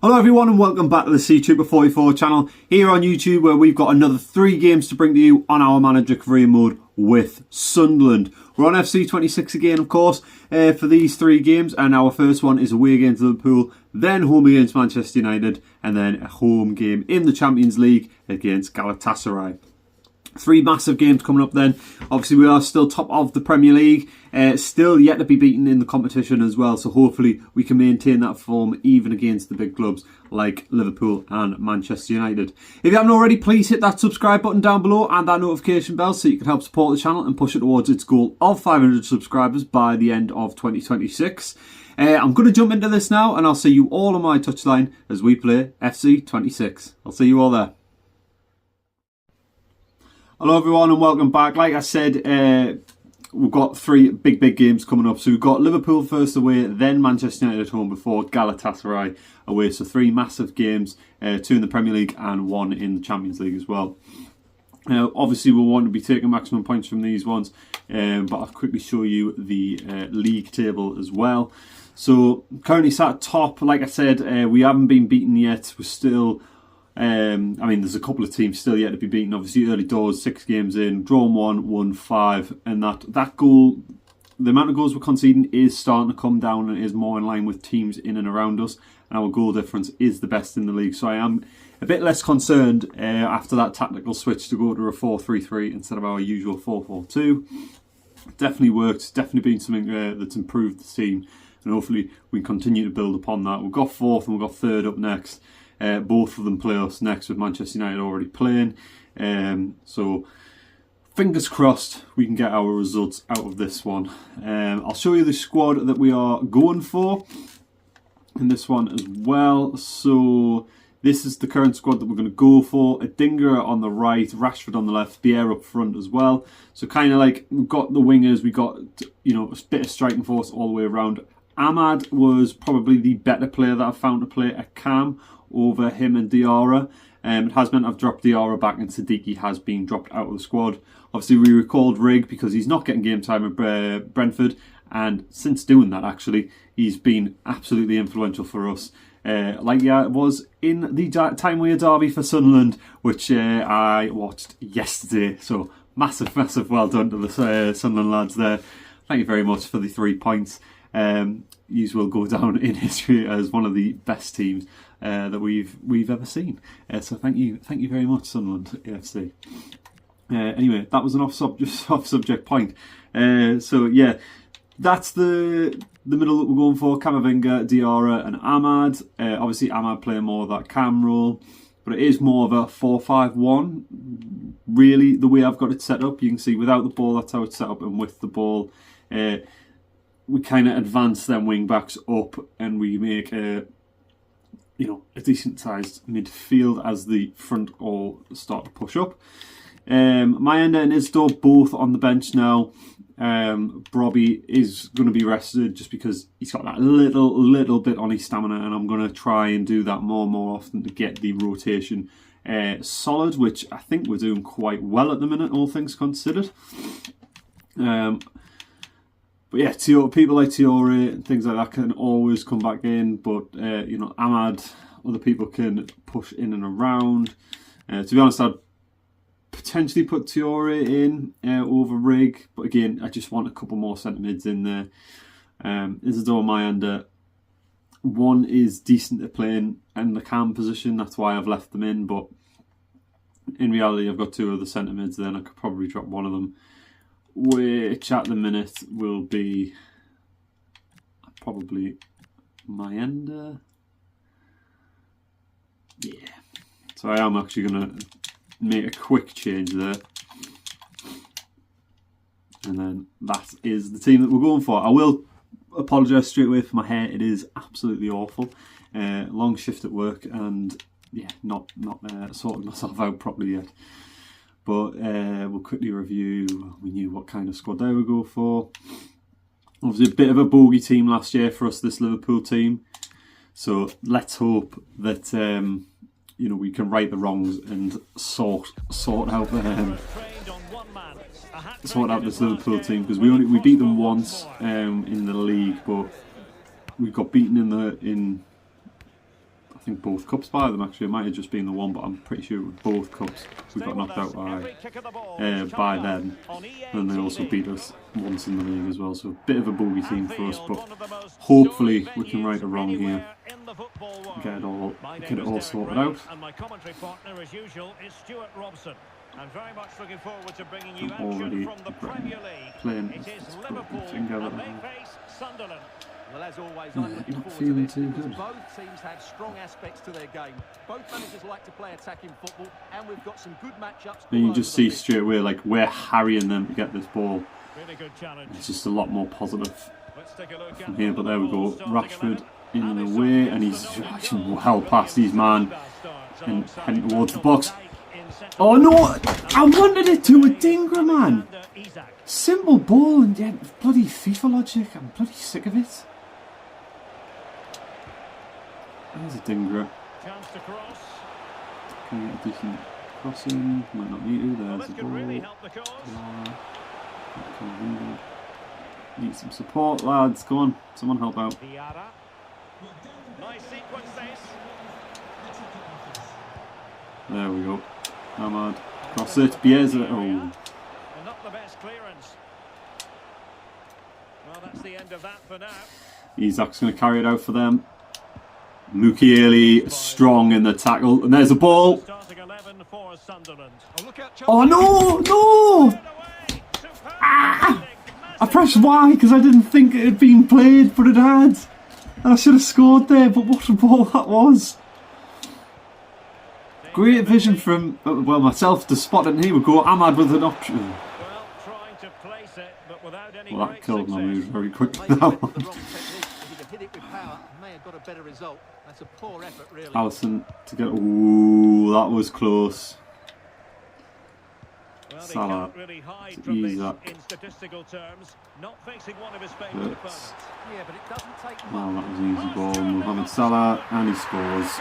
Hello everyone and welcome back to the C-Trooper44 channel here on YouTube, where we've got another 3 games to bring to you on our manager career mode with Sunderland. We're on FC26 again, of course, for these 3 games, and our first one is away against Liverpool, then home against Manchester United, and then a home game in the Champions League against Galatasaray. 3 massive games coming up then. Obviously we are still top of the Premier League, still yet to be beaten in the competition as well, so hopefully we can maintain that form even against the big clubs like Liverpool and Manchester United. If you haven't already, please hit that subscribe button down below and that notification bell so you can help support the channel and push it towards its goal of 500 subscribers by the end of 2026. I'm going to jump into this now and I'll see you all on my touchline as we play FC26. I'll see you all there. Hello everyone and welcome back. Like I said, we've got 3 big games coming up. So we've got Liverpool first away, then Manchester United at home before Galatasaray away. So 3 massive games, 2 in the Premier League and 1 in the Champions League as well. Now obviously we'll want to be taking maximum points from these ones, but I'll quickly show you the league table as well. So currently sat top. Like I said, we haven't been beaten yet. We're still... I mean, there's a couple of teams still yet to be beaten. Obviously, early doors, 6 games in, drawn 1, won 5, and that goal, the amount of goals we're conceding is starting to come down and is more in line with teams in and around us. And our goal difference is the best in the league. So I am a bit less concerned after that tactical switch to go to a 4-3-3 instead of our usual 4-4-2. Definitely worked. Definitely been something that's improved the team, and hopefully we can continue to build upon that. We've got 4th and we've got 3rd up next. Both of them play us next, with Manchester United already playing. So fingers crossed we can get our results out of this one. I'll show you the squad that we are going for in this one as well. So this is the current squad that we're going to go for. Adingra on the right, Rashford on the left, Bier up front as well. So kind of like we've got the wingers, we've got, you know, a bit of striking force all the way around. Ahmad was probably the better player that I've found to play at Cam over him and Diarra. It has meant I've dropped Diarra back and Siddiqui has been dropped out of the squad. Obviously we recalled Rigg because he's not getting game time at Brentford, and since doing that actually he's been absolutely influential for us. Like it was in the Time Weir derby for Sunderland, which I watched yesterday. So massive well done to the Sunderland lads there. Thank you very much for the 3 points. You will go down in history as one of the best teams that we've ever seen. So thank you very much, Sunderland AFC. Anyway, that was an off subject point. So yeah, that's the middle that we're going for: Camavinga, Diarra, and Ahmad. Obviously, Ahmad playing more of that cam role, but it is more of a 4-5-1. Really, the way I've got it set up, you can see without the ball, that's how it's set up, and with the ball, we kind of advance them wing backs up, and we make a decent sized midfield as the front all start to push up. Mayenda and Isdor both on the bench now. Brobby is going to be rested just because he's got that little bit on his stamina, and I'm going to try and do that more and more often to get the rotation solid, which I think we're doing quite well at the minute, all things considered. But yeah, people like Tiore and things like that can always come back in, but you know, Ahmad, other people can push in and around. To be honest, I'd potentially put Tiore in over Rigg, but again, I just want a couple more centre mids in there. Isidore Mayanda, one is decent at playing in the cam position, that's why I've left them in, but in reality I've got 2 other centre mids there and I could probably drop one of them, which at the minute will be probably Mayenda. Yeah. So I am actually going to make a quick change there. And then that is the team that we're going for. I will apologise straight away for my hair. It is absolutely awful. Long shift at work and yeah, not sorted myself out properly yet. But we'll quickly review. We knew what kind of squad they would go for. Obviously a bit of a bogey team last year for us, this Liverpool team. So let's hope that you know, we can right the wrongs and sort out this Liverpool team, because we beat them once in the league, but we got beaten in I think both cups by them actually. It might have just been the one, but I'm pretty sure it was both cups. We got knocked out by them, and they also beat us once in the league as well. So a bit of a bogey team for us, but hopefully we can right a wrong here, get it all sorted out. I'm very much looking forward to bringing you action from the Premier League. It is Liverpool and they face Sunderland. Well, as always, I'm looking forward to this because both teams have strong aspects to their game. Both managers like to play attacking football, and we've got some good matchups. And you just see straight away, like, we're harrying them to get this ball. Really good challenge. It's just a lot more positive from here, but there we go. Rashford in the way, and he's well past his man and heading towards the box. Oh no! I wanted it to a dinger, man! Simple ball and yet bloody FIFA logic. I'm bloody sick of it. There's a dinger. Can we get a decent crossing? Might not need to. There's the ball. Need some support, lads. Come on, someone help out. There we go. Ahmad, cross it, Bieza. Oh. Not the best clearance. Well, that's the end of that for now. Isak's going to carry it out for them. Mukiele strong in the tackle, and there's a ball. Oh no, no! Ah! I pressed Y because I didn't think it had been played, but it had. And I should have scored there, but what a ball that was. Great vision from, well, myself to spot it, and he would go Ahmad with an option. Well, that killed my move very quickly, that one. Alisson to get, ooh, that was close. Salah to ease that. Well, that was an easy ball. Mohamed Salah, and he scores.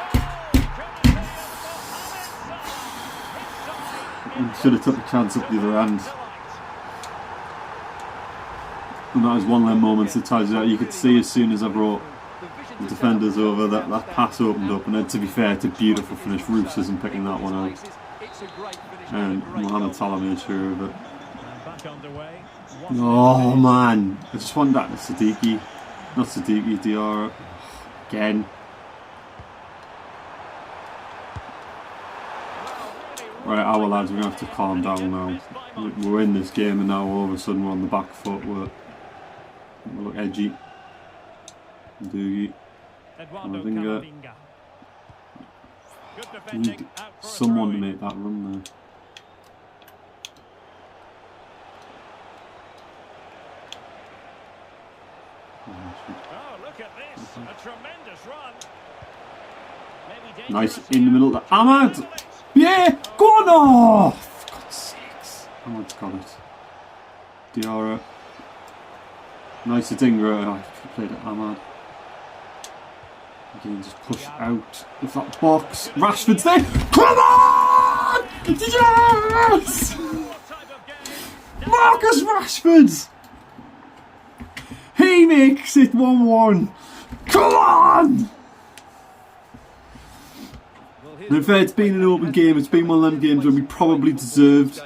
He should have took a chance up the other end. And that was one of them moments that tells you that you could see as soon as I brought the defenders over that that pass opened up, and then to be fair, it's a beautiful finish. Roos isn't picking that one out. And Mohamed Salah made sure of it. Oh man, I just want that to Siddiqui. Not Siddiqui, Diarra. Again. Right, our lads, we're going to have to calm down now. We're in this game and now all of a sudden we're on the back foot. We look edgy. Doogie. Camavinga. We need someone to make that run there. Oh, look at this. A tremendous run. Nice in the middle. Ahmad! Yeah! Go on! Oh! For God's sakes. Ahmad's got it. Diarra. Nice to Dingra. Oh, I played it, Ahmad. Again, just push out with that box. Rashford's there. Come on! Yes! Marcus Rashford! He makes it 1-1. Come on! In fact, it's been an open game. It's been one of them games where we probably deserved.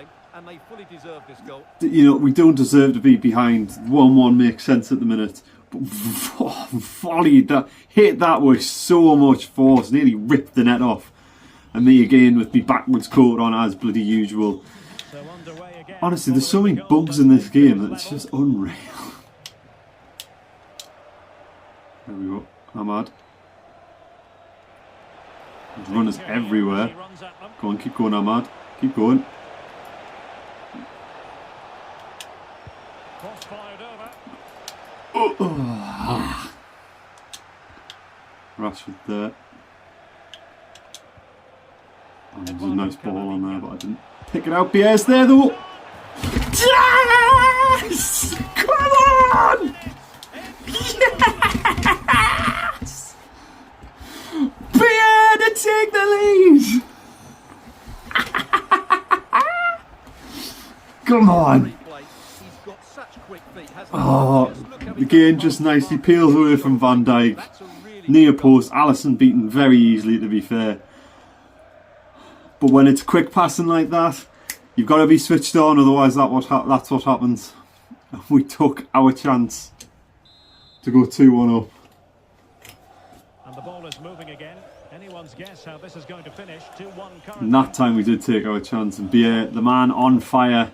You know, we don't deserve to be behind. 1-1 makes sense at the minute. But volleyed that, hit that with so much force, nearly ripped the net off. And me again with me backwards coat on as bloody usual. Honestly, there's so many bugs in this game that it's just unreal. There we go, Ahmad. His runners everywhere. Go on, keep going, Ahmad. Keep going. Oh. Rashford there. Oh, there's a nice ball on there, but I didn't pick it out. Biel's there though. Yes! Come on! Yes! Biel to take the lead! Come on! Oh, again, just nicely peels away from Van Dijk. Near post, Alisson beaten very easily, to be fair. But when it's quick passing like that, you've got to be switched on, otherwise that's what happens. We took our chance to go 2-1 up. And the ball is moving again. Anyone's guess how this is going to finish. 2-1 currently. And that time we did take our chance. And Bier, the man on fire.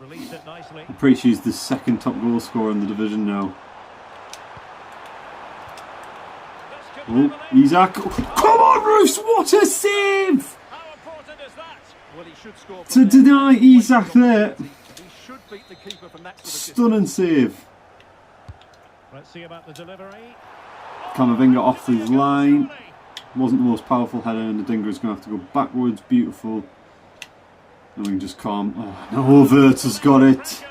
Released it nicely. I'm pretty sure he's the second top goal scorer in the division now. Oh, Isak. Come on, Roos! What a save! How important is that? Well, he should score To deny Isak there. He should beat the keeper from that sort of Stunning save. Let's see about the delivery. Camavinga off his line. Wasn't the most powerful header, and the Dinger's going to have to go backwards. Beautiful. And we can just calm. Oh, no, Wirtz has got it.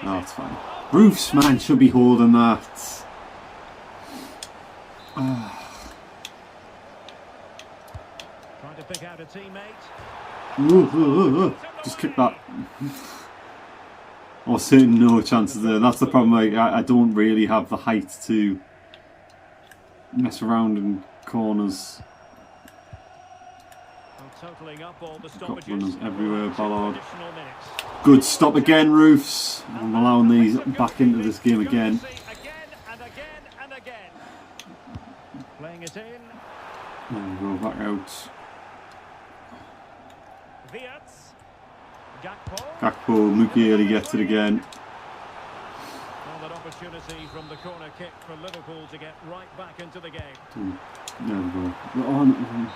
Oh, it's fine. Roofs, man, should be holding that. Trying to pick out a teammate. Just kick that. I was saying no chances there. That's the problem. I don't really have the height to mess around in corners. Got runners everywhere, Ballard. Good stop again, Roofs. I'm allowing these back into this game again. Playing it in. And go back out. Gakpo, Mukiele gets it again. Well, that opportunity from the corner kick for Liverpool to get right back into the game. There we go. We're on.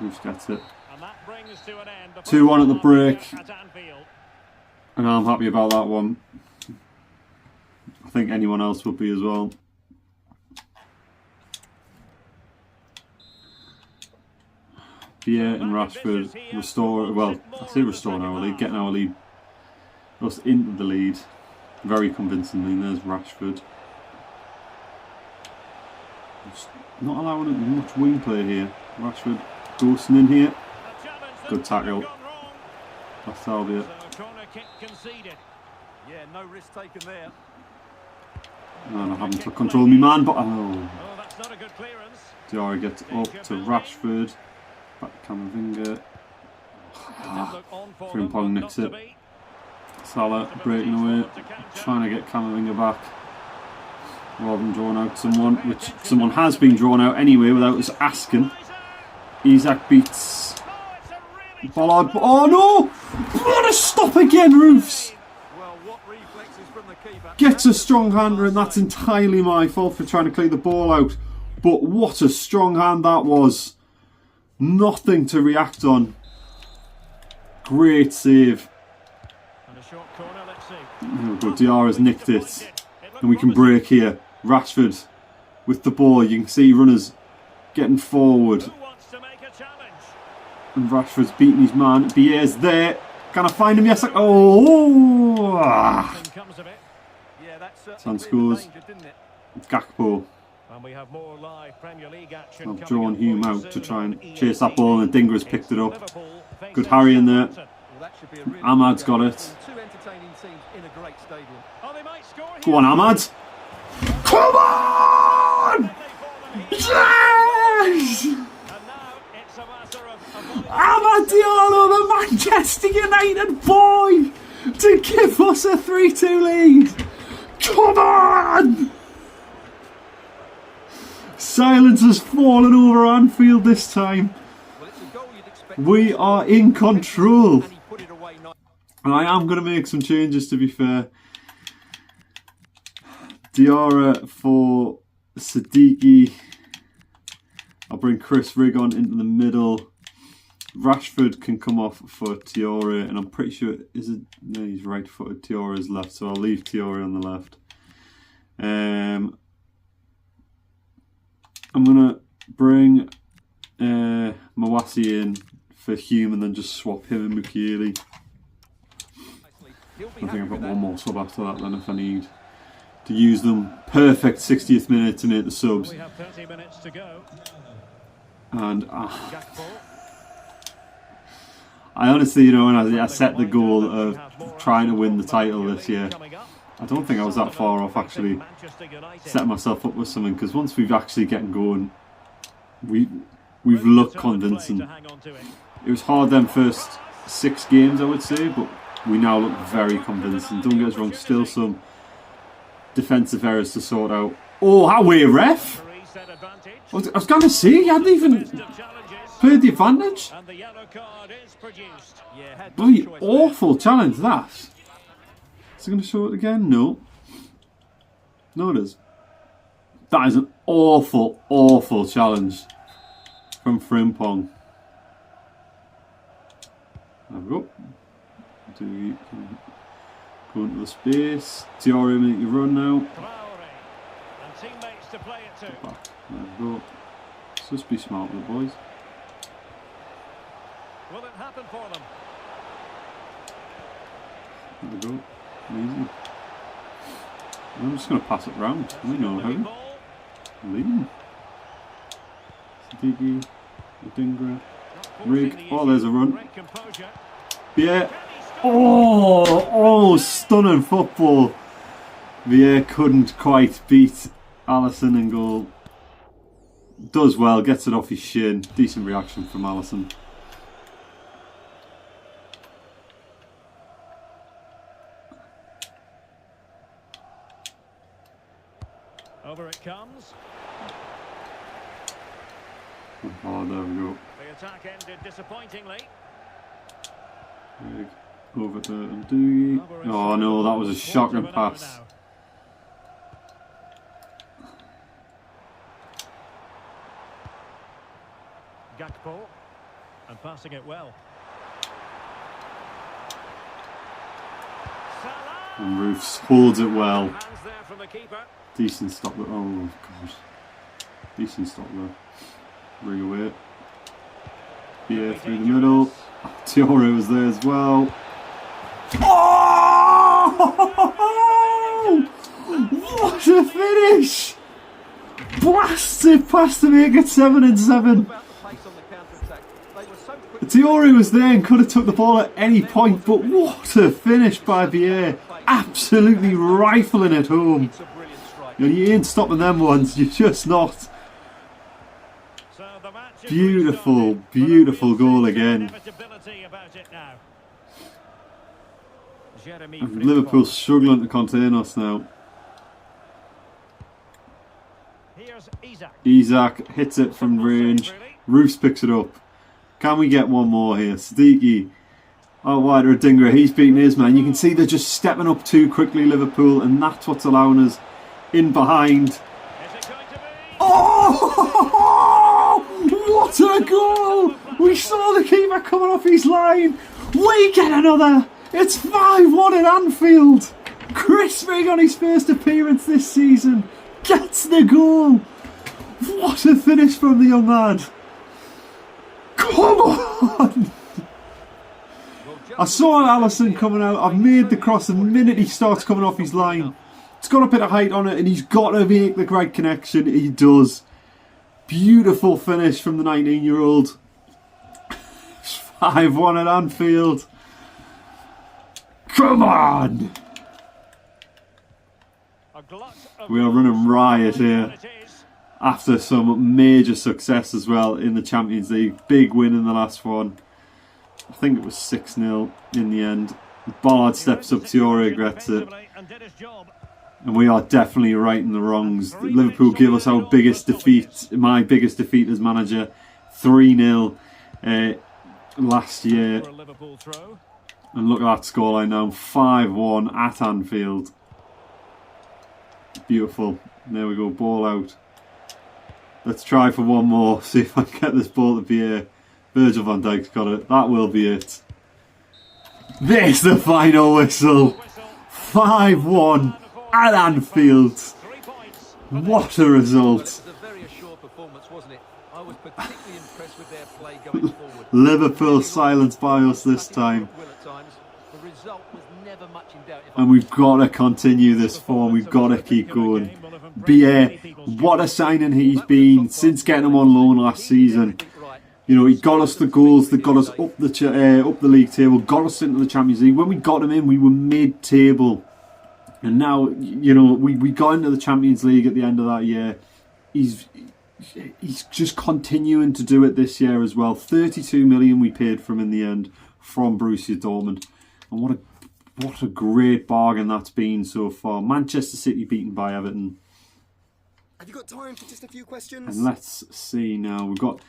Roofs gets it. And that brings to an end 2-1 at the break. At Anfield. And I'm happy about that one. I think anyone else would be as well. Bier and Rashford restore, well, I say restoring our lead, getting our lead, us into the lead very convincingly. And there's Rashford. Just not allowing it much wing play here. Rashford ghosting in here. Good tackle. That's Albia. Corner kick conceded. Yeah, no risk taken there. And I haven't took control of me man, but oh, that's not a good clearance. Diarra gets up to Rashford. Back to Camavinga. Frimpong nicks it. Salah breaking away, trying to get Camavinga back. Rather than drawing out someone, which someone has been drawn out anyway without us asking. Isak beats Ballard. Oh no! What a stop again, Roofs! Gets a strong hander, and that's entirely my fault for trying to clear the ball out. But what a strong hand that was. Nothing to react on. Great save. And a short corner, let's see. There we go. Diarra's nicked it. And we can break here. Rashford with the ball. You can see runners getting forward. Who wants to make a challenge? And Rashford's beating his man. Bier's there. Can I find him? Yes. Oh! Son scores. It's Gakpo. And we have more live Premier League action. I've drawn Hume out to try and chase that ball, and Dinger's picked it up. Good Harry in there. Ahmad's got it. Go on, Ahmad. Come on! Yes! Ahmad Diallo, the Manchester United boy, to give us a 3-2 lead. Come on! Silence has fallen over Anfield this time. We are in control. And I am going to make some changes, to be fair. Diarra for Siddiqui. I'll bring Chris Rigg on into the middle. Rashford can come off for Traoré, and I'm pretty sure, is it? No, he's right footed. Traoré is left, so I'll leave Traoré on the left. I'm going to bring Mawasi in for Hume and then just swap him and Mukiele. I think I've got one more sub after that then if I need to use them. Perfect 60th minute to make the subs. We have 30 minutes to go. And I honestly, you know, when I set the goal of trying to win the title this year, I don't think I was that far off actually setting myself up with something, because once we've actually getting going, we've looked convincing. It was hard them first 6 games, I would say, but we now look very convincing. Don't get us wrong, still some defensive errors to sort out. Oh, how weird, ref! I was going to say, he hadn't even played the advantage. Bloody awful challenge, that. Is it going to show it again? No. No, it is. That is an awful, awful challenge from Frimpong. There we go. Go into the space. Tiore make you run now. Back. There we go. Let's just be smart with it, boys. Will it happen for them? There we go. Easy. I'm just going to pass it round. We know how. Leading. Siddiqui, Adingra, Rig. Oh, there's a run. Yeah. Oh, stunning football. Vieira couldn't quite beat Alisson in goal. Does well, gets it off his shin. Decent reaction from Alisson. Over it comes. Oh, there we go. The attack ended disappointingly. Over to Ndougi. Oh no, that was a shocking pass. Gakpo, and passing it well. And Roofs holds it well. Hands there from the keeper. Decent stop there. Oh gosh. Decent stop there. Bring away. Yeah, through the middle. Tiore was there as well. Oh! What a finish! Blasted past to make it 7-7. Tiore was there and could have took the ball at any point, but what a finish by Vieira. Absolutely rifling it home. You ain't stopping them ones, you're just not. Beautiful, beautiful goal again. And Liverpool struggling to contain us now. Isak hits it from range. Roofs picks it up. Can we get one more here? Siddiqui. Oh, wide Adingra. He's beating his man. You can see they're just stepping up too quickly, Liverpool, and that's what's allowing us in behind. Oh! What a goal! We saw the keeper coming off his line. We get another. It's 5-1 at Anfield. Chris Rigg on his first appearance this season gets the goal. What a finish from the young lad. Come on! I saw Alisson coming out. I've made the cross the minute he starts coming off his line. It's got a bit of height on it and he's got to make the right connection. He does. Beautiful finish from the 19-year-old. 5-1 at Anfield. Come on! We are running riot here. After some major success as well in the Champions League. Big win in the last one. I think it was 6-0 in the end. Bard steps up, Tiore regrets it. And we are definitely righting the wrongs. Liverpool give us our biggest defeat, my biggest defeat as manager. 3-0 last year. And look at that scoreline now. 5-1 at Anfield. Beautiful. There we go, ball out. Let's try for one more. See if I can get this ball to Vieira. Virgil van Dijk's got it. That will be it. There's the final whistle. 5-1 at Anfield. What a result. Liverpool silenced by us this time. And we've got to continue this form. We've got to keep going. Vieira, what a signing he's been since getting him on loan last season. You know, he got us the goals that got us up the league table, got us into the Champions League. When we got him in, we were mid-table. And now, you know, we got into the Champions League at the end of that year. He's just continuing to do it this year as well. 32 million we paid for him in the end from Borussia Dortmund. And what a great bargain that's been so far. Manchester City beaten by Everton. Have you got time for just a few questions? And let's see now. We've got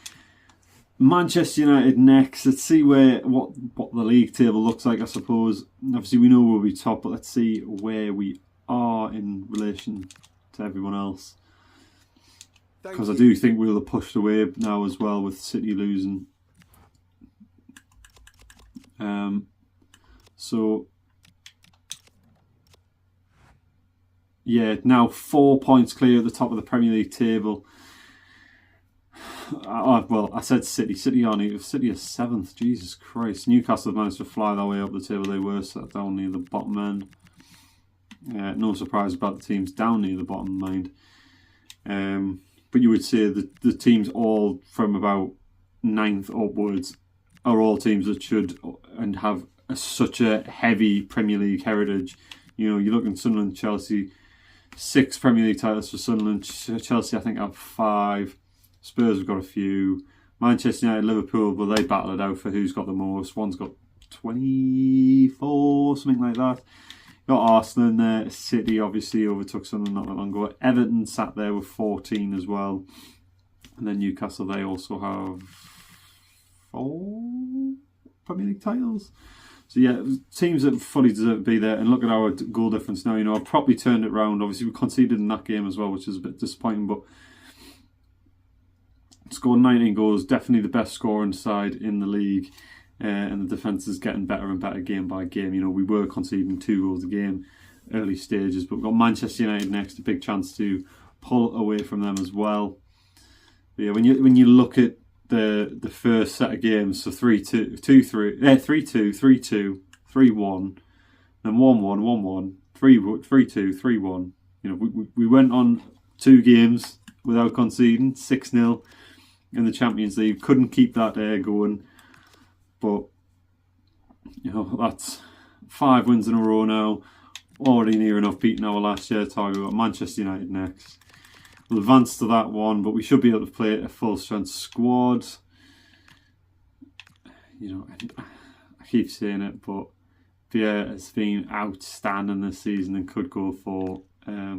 Manchester United next. Let's see what the league table looks like, I suppose. Obviously, we know we'll be top, but let's see where we are in relation to everyone else. Because I do think we'll have pushed away now as well with City losing. So, yeah, now 4 points clear at the top of the Premier League table. Well, I said City. City are 7th. Jesus Christ. Newcastle have managed to fly their way up the table. They were sat down near the bottom end. No surprise about the teams down near the bottom, mind. But you would say that the teams all from about 9th upwards are all teams that should and have such a heavy Premier League heritage. You know, you look at Sunderland, Chelsea, 6 Premier League titles for Sunderland. Chelsea, I think, have 5. Spurs have got a few. Manchester United, Liverpool, well, they battle it out for who's got the most. One's got 24, something like that. Got Arsenal in there. City obviously overtook Sunderland not that long ago. Everton sat there with 14 as well. And then Newcastle, they also have 4 Premier League titles. So yeah, teams that fully deserve to be there. And look at our goal difference now. You know, I've probably turned it round. Obviously, we conceded in that game as well, which is a bit disappointing. But scored 19 goals, definitely the best scoring side in the league. And the defence is getting better and better game by game. You know, we were conceding 2 goals a game early stages, but we've got Manchester United next, a big chance to pull away from them as well. But yeah, when you look at the first set of games, so 3-2, 3-2, 3-2, 3-1, then 1-1, 1-1, 3-2, 3-1. You know, we went on 2 games without conceding, 6-0 in the Champions League. Couldn't keep that going. But, you know, that's 5 wins in a row now. Already near enough beating our last year target. We've got Manchester United next. We'll advance to that one, but we should be able to play a full strength squad. You know, I keep saying it, but Vieira has been outstanding this season and could go for a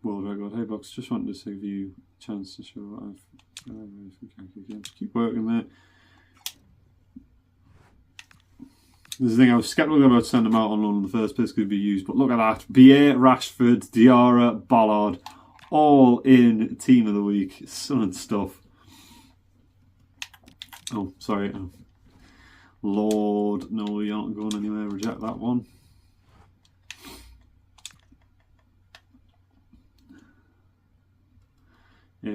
world record. Hey, Box, just wanted to save you a chance to show what I've. Keep working there. This is the thing, I was sceptical about sending them out on loan in the first place could be used, but look at that. Vieira, Rashford, Diarra, Ballard, all in team of the week. Excellent stuff. Oh, sorry. Lord, no, you're not going anywhere. Reject that one.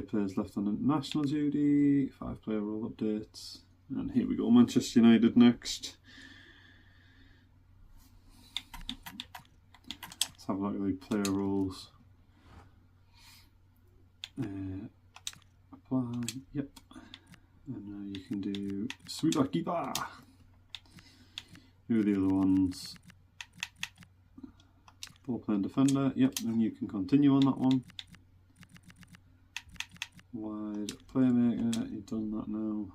Players left on international duty, 5-player role updates, and here we go, Manchester United next. Let's have a look at the player roles. Apply, yep, and now you can do Sweeper Keeper. Who are the other ones? Ball-player defender, yep, and you can continue on that one. Wide playmaker, you've done that now.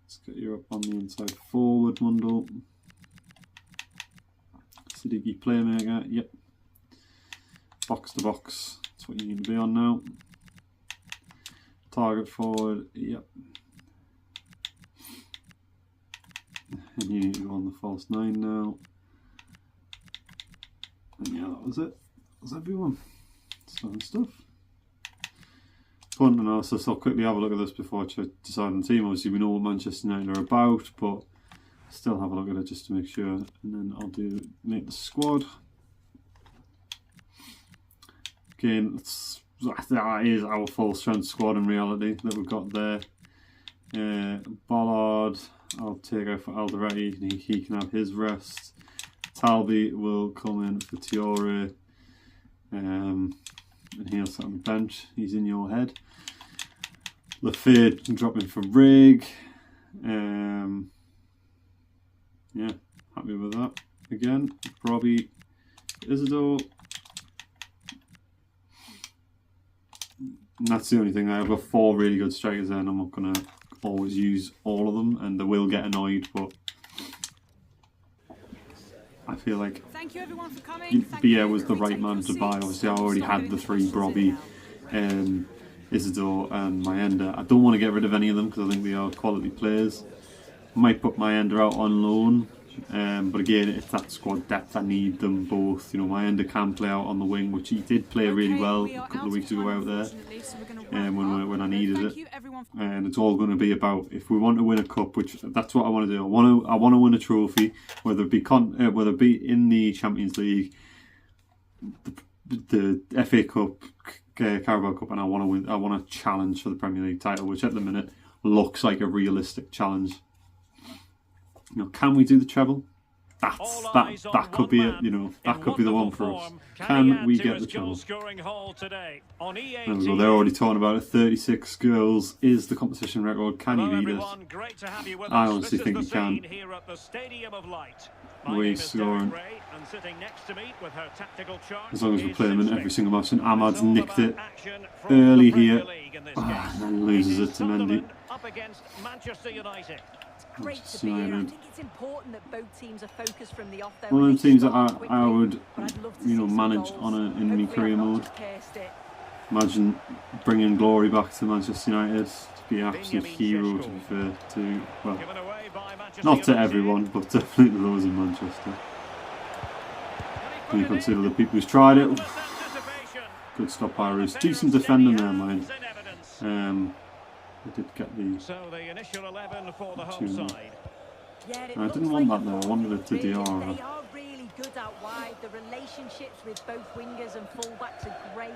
Let's get you up on the inside forward, Mundle. Siddiqui playmaker, yep. Box to box, that's what you need to be on now. Target forward, yep. And you need to go on the false 9 now. And yeah, that was it. That's everyone. Starting stuff. Punt analysis, I'll quickly have a look at this before I decide on the team. Obviously we know what Manchester United are about, but still have a look at it just to make sure, and then I'll make the squad. Again, that is our full strength squad in reality that we've got there. Ballard, I'll take out for Alderete, he can have his rest. Talby will come in for Tiore, and he'll sit on the bench, he's in your head. Lafayette can drop in for Rig. Yeah, happy with that. Again, Robbie, Isidore. And that's the only thing. I've got 4 really good strikers there, and I'm not going to always use all of them, and they will get annoyed, but I feel like Bier was the right man to buy. Obviously, I already had the 3 Robbie, Isidore and Mayenda. I don't want to get rid of any of them because I think they are quality players. I might put Mayenda out on loan. But again, it's that squad depth. I need them both. You know, Mayenda can play out on the wing, which he did play really well a couple of weeks ago out there when I needed it. And it's all going to be about if we want to win a cup, which that's what I want to do. I want to win a trophy, whether it be in the Champions League, the FA Cup, Carabao Cup, and I want to win. I want to challenge for the Premier League title, which at the minute looks like a realistic challenge. You know, can we do the treble? That could be it. You know, that could be the one for us. Can we get the treble? There we go. They're already talking about it. 36 goals is the competition record. Can he beat us? I honestly think he can. Way scoring. As long as we play him in every single match. And Ahmad's nicked it early here. And then loses it to Mendy. Great to be here. I think it's important that both teams are focused from the off. One of the teams that I would, you know, manage on in my career mode. Imagine bringing glory back to Manchester United. To be an absolute hero, to be fair to, well, not to everyone, but definitely to those in Manchester. When you consider the people who's tried it. Good stop by Roos. Decent defending there, mine. I did get the initial 11 for the home side. I didn't want that though, I wanted it to Diarra. They are really good out wide. The relationships with both wingers and fullbacks are great.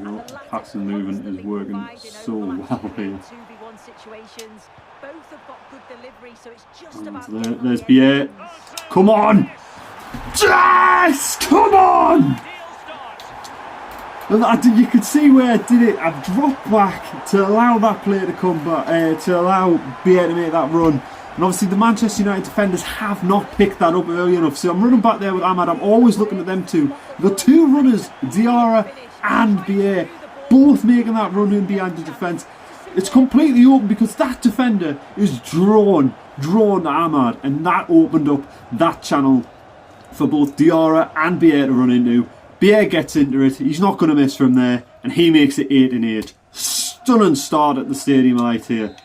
Your passing movement is working so well here. 2v1 situations. Both have got good delivery, so it's just about there's Bier. Come on! Yes! Come on! You could see where I did it. I dropped back to allow that player to come back, to allow Bier to make that run. And obviously the Manchester United defenders have not picked that up early enough. So I'm running back there with Ahmad. I'm always looking at them two. The 2 runners, Diarra and Bier, both making that run in behind the defence. It's completely open because that defender is drawn to Ahmad. And that opened up that channel for both Diarra and Bier to run into. Bier gets into it, he's not going to miss from there, and he makes it 8-8. Stunning start at the Stadium of Light here.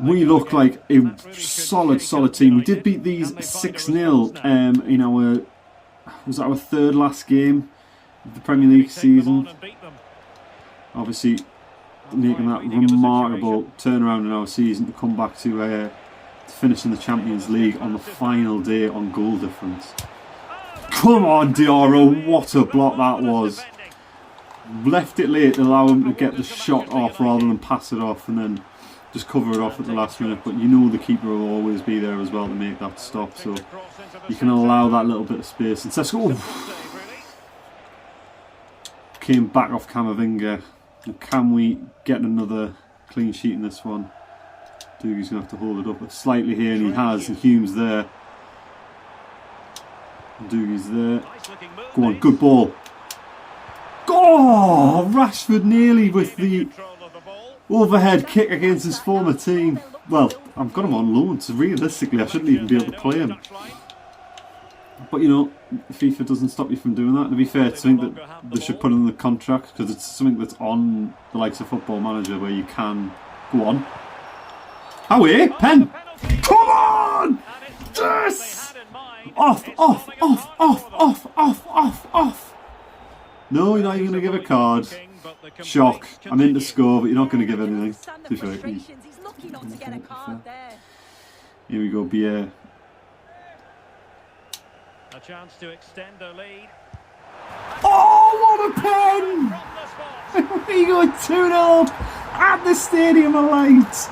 We look like a solid team. We did beat these 6-0 in our, was that our 3rd last game of the Premier League season. Obviously making that remarkable turnaround in our season to come back to finish in the Champions League on the final day on goal difference. Come on, Diarra, what a block that was. Left it late to allow him to get the shot off rather than pass it off and then just cover it off at the last minute. But you know the keeper will always be there as well to make that stop, so you can allow that little bit of space. And Sesko came back off Camavinga. Can we get another clean sheet in this one? Doogie's going to have to hold it up slightly here, and he has. And Hume's there. Doogie's there. Go on, good ball. Oh, Rashford nearly with the overhead kick against his former team. Well, I've got him on loan, so realistically I shouldn't even be able to play him. But you know, FIFA doesn't stop you from doing that. To be fair, I think that they should put in the contract, because it's something that's on the likes of Football Manager where you can go on. Away, pen! Come on! Yes! Off! No, you're not even going to give a card. Shock. I'm in to score, but you're not going to give anything. Here we go, Bier. A chance to extend the lead. Oh, what a pen! We go 2-0 at the Stadium of Light.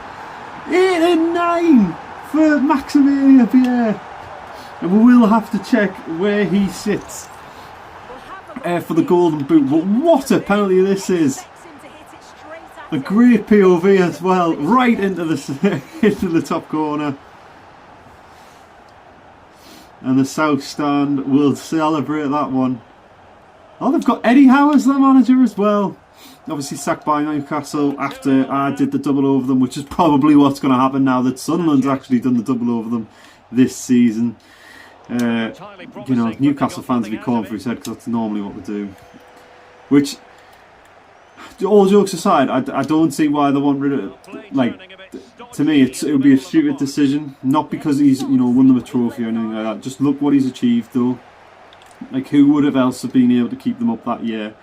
8-9 for Maximilian Bier. And we will have to check where he sits for the golden boot. But what a penalty this is. A great POV as well, right into the into the top corner. And the South Stand will celebrate that one. Oh, they've got Eddie Howe as their manager as well. Obviously sacked by Newcastle after I did the double over them, which is probably what's going to happen now that Sunderland's actually done the double over them this season. You know, Newcastle fans will be calling for his head because that's normally what they do. Which, all jokes aside, I don't see why they want rid of it. Like, to me, it would be a stupid decision. Not because he's, you know, won them a trophy or anything like that. Just look what he's achieved, though. Like, who would have else have been able to keep them up that year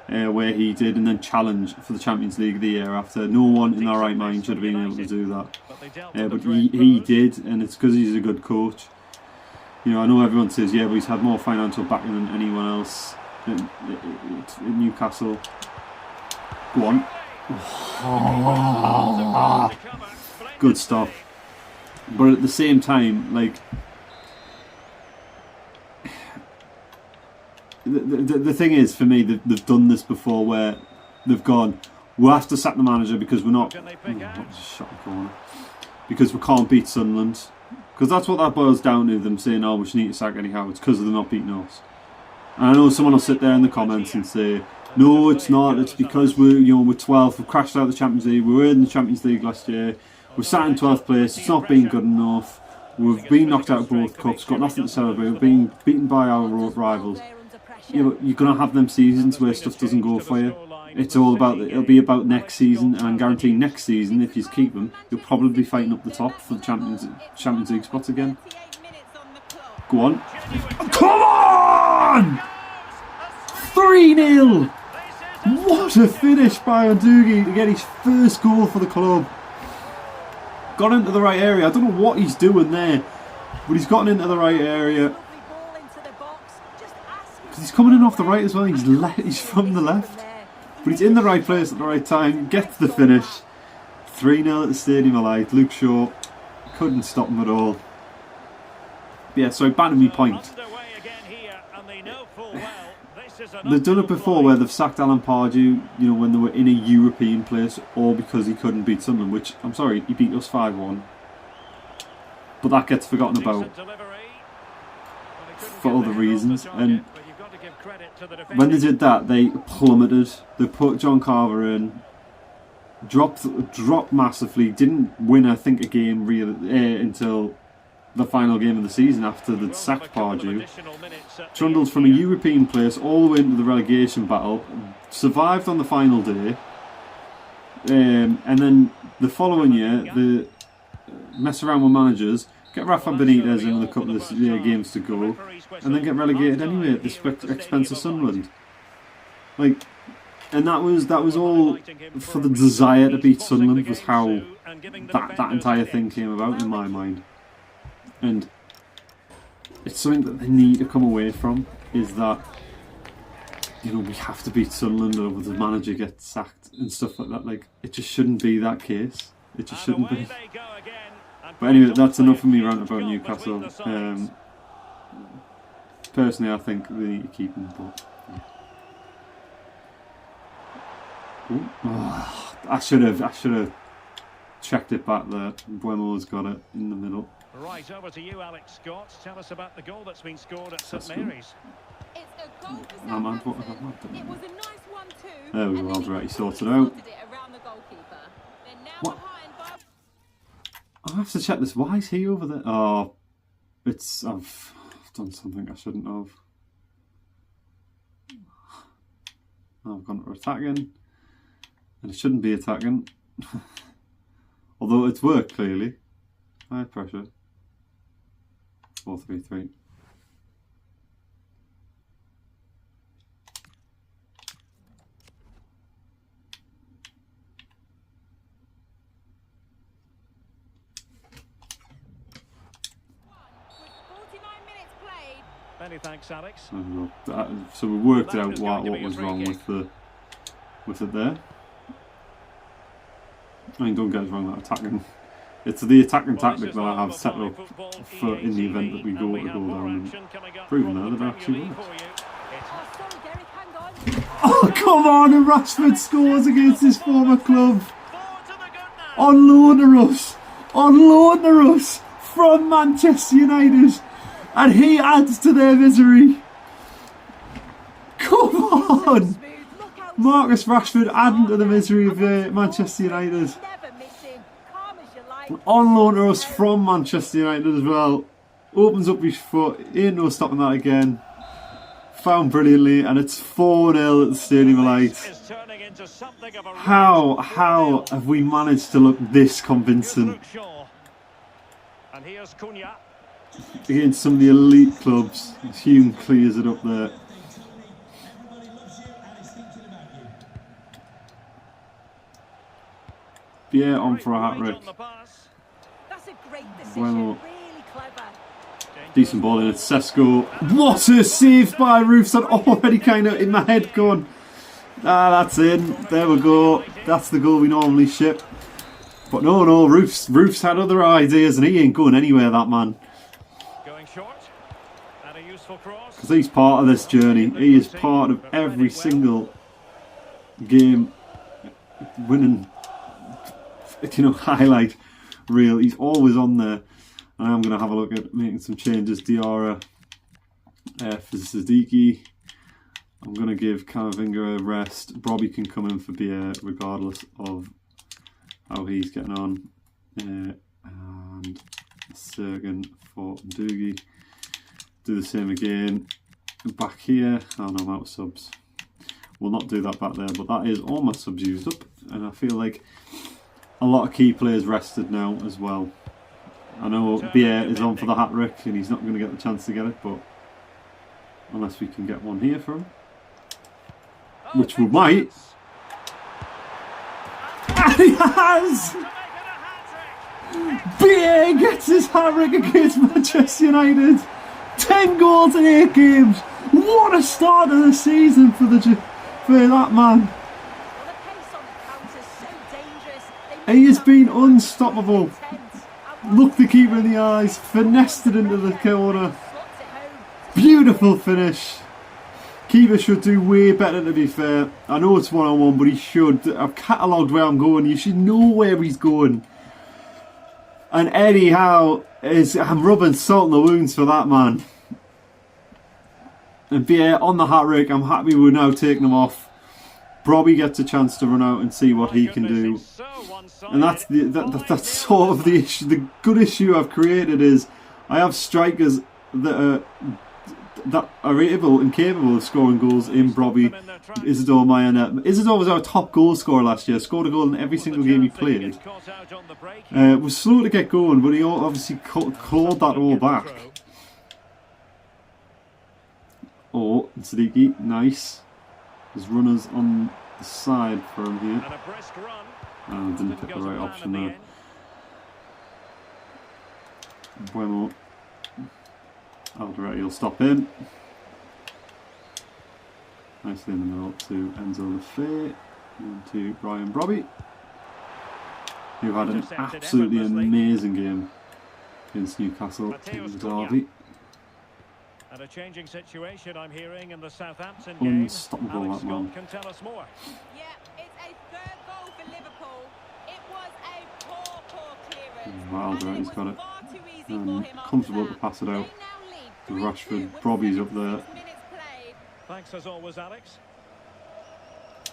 where he did, and then challenge for the Champions League the year after? No one in their right mind should have been able to do that. But he did, and it's because he's a good coach. You know, I know everyone says, yeah, but he's had more financial backing than anyone else in Newcastle. Go on. Oh, good stuff. But at the same time, like, the thing is, for me, they've done this before where they've gone, we'll have to sack the manager because we're not... shut the corner. Because we can't beat Sunderland. Because that's what that boils down to, them saying, oh, we should need to sack anyhow. It's because they're not beating us. And I know someone will sit there in the comments and say, no, it's not. It's because we're 12th. We've crashed out of the Champions League. We were in the Champions League last year. We're sat in 12th place. It's not been good enough. We've been knocked out of both cups. Got nothing to celebrate. We've been beaten by our rivals. You're going to have them seasons where stuff doesn't go for you. It's all about, it'll be about next season, and I'm guaranteeing next season, if you keep them, you'll probably be fighting up the top for the Champions League spots again. Go on. Come on! 3-0! What a finish by Ondugi to get his first goal for the club. Got into the right area. I don't know what he's doing there, but he's gotten into the right area. Because he's coming in off the right as well. He's from the left. But he's in the right place at the right time. Gets the finish. 3-0 at the Stadium of Light. Luke Shaw couldn't stop him at all. But yeah, so banning me point. They've done it before where they've sacked Alan Pardew, you know, when they were in a European place, or because he couldn't beat Sunderland, which, I'm sorry, he beat us 5-1. But that gets forgotten about for other reasons. And when they did that, they plummeted. They put John Carver in, dropped massively, didn't win, I think, a game until the final game of the season after they'd sacked Pardew. Trundled from a European place all the way into the relegation battle, survived on the final day, and then the following year they mess around with managers, get Rafa Benitez in with a couple of games to go, and then get relegated anyway at the expense of Sunderland. Like, and that was all for the desire to beat Sunderland, was how that entire thing came about in my mind. And it's something that they need to come away from, is that, you know, we have to beat Sunderland or the manager gets sacked and stuff like that. Like, it just shouldn't be that case. It just shouldn't be. But anyway, that's enough of me ranting about Newcastle. Personally, I think they need to keep him, but yeah. Oh, I should have checked it back there. Buemo's got it in the middle. Right, over to you, Alex Scott. Tell us about the goal that's been scored at St Mary's. It's a goal for Southampton. It was a nice one too. There we go, Alderete sorted out. What? I have to check this. Why is he over there? Oh, I've done something I shouldn't have. I've gone to attacking, and it shouldn't be attacking. Although it's worked clearly. High pressure. 4-3-3. Many thanks, Alex. So we worked out what was wrong with it there. I mean, don't get us wrong, that attacking. It's the attacking tactic that I have set up for in the event that we go to go down, and proven now that it actually works. Oh, come on, and Rashford scores against his former club. On loan to us. On loan to us from Manchester United. And he adds to their misery. Come on. Marcus Rashford adding to the misery of Manchester United. On loan to us from Manchester United as well. Opens up his foot. Ain't no stopping that again. Found brilliantly, and it's 4-0 at the Stadium of Light. How have we managed to look this convincing against some of the elite clubs? Hume clears it up there. Yeah, on for a hat-trick. Well, decent ball in, it's Sesko. What a save by Roofs! I'd already kind of in my head going, that's in. There we go. That's the goal we normally ship. But no, Roofs had other ideas, and he ain't going anywhere, that man. Because he's part of this journey. He is part of every single game winning, highlight reel. He's always on there. And I'm going to have a look at making some changes. Diarra for Siddiqui. I'm going to give Camavinga a rest. Robbie can come in for Bier regardless of how he's getting on. And Sergen for Doogie. Do the same again. Back here. Oh no, I'm out of subs. We'll not do that back there, but that is all my subs used up. And I feel like a lot of key players rested now as well. I know Bier is on for the hat-trick and he's not going to get the chance to get it, but unless we can get one here for him, which we might. And he has! Bier gets his hat-trick against Manchester United. 10 goals in 8 games. What a start of the season for that man. He has been unstoppable. Looked the keeper in the eyes, finessed it into the corner. Beautiful finish. Keeper should do way better, to be fair. I know it's one-on-one, but he should. I've catalogued where I'm going. You should know where he's going. And Eddie Howe I'm rubbing salt in the wounds for that man. And Bier on the hat-trick. I'm happy we're now taking him off. Robbie gets a chance to run out and see what he can do. And that's that's sort of the issue. The good issue I've created is I have strikers that are able and capable of scoring goals in Robbie, Isidore, Mayana. Isidore was our top goal scorer last year. Scored a goal in every single game he played. Was slow to get going, but he obviously clawed that all back. Oh, Siddiqui, nice. There's runners on the side for him here. Didn't pick the right option there. Bueno. Alderete will stop in. Nicely in the middle to Enzo Lefebvre. And to Brian Brobby, who had an absolutely amazing game against Newcastle in the derby. And a changing situation I'm hearing in the Southampton game. Unstoppable, that man. Can tell us more. Yeah, it's a third goal for Liverpool. It was a poor clearance. Alderete's got it. And comfortable to pass it out to Rashford. Brobby's up there. Thanks as always, Alex.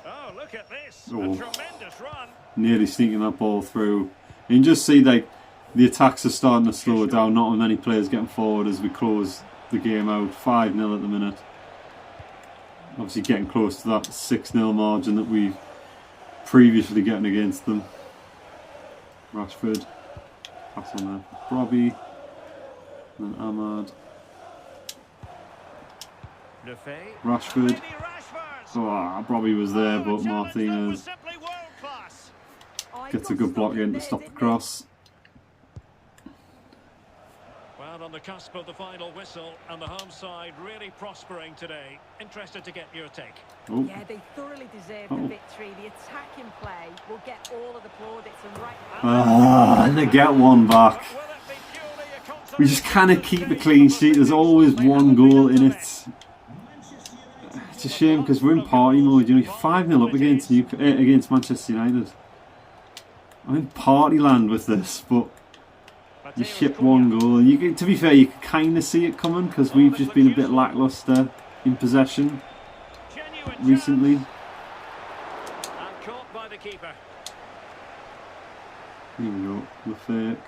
Oh, look at this. Oh. A tremendous run. Nearly sneaking that ball through. You can just see like the attacks are starting to slow down. Not many players getting forward as we close the game out. 5-0 at the minute. Obviously getting close to that 6-0 margin that we previously getting against them. Rashford. Pass on there. Robbie. And then Ahmad. Rashford. Oh, Robbie was there, but Martinez gets a good block in to stop the cross. Well, on the cusp of the final whistle, and the home side really prospering today. Interested to get your take. Oh. Yeah, they thoroughly deserve the victory. The attacking play will get all of the plaudits and right. And they get one back. We just kind of keep a clean sheet. There's always one goal in it. It's a shame because we're in party mode. You know, you're 5-0 up against Manchester United. I'm in party land with this, but you ship one goal. To be fair, you can kind of see it coming because we've just been a bit lacklustre in possession recently. And caught by the keeper. Here we go.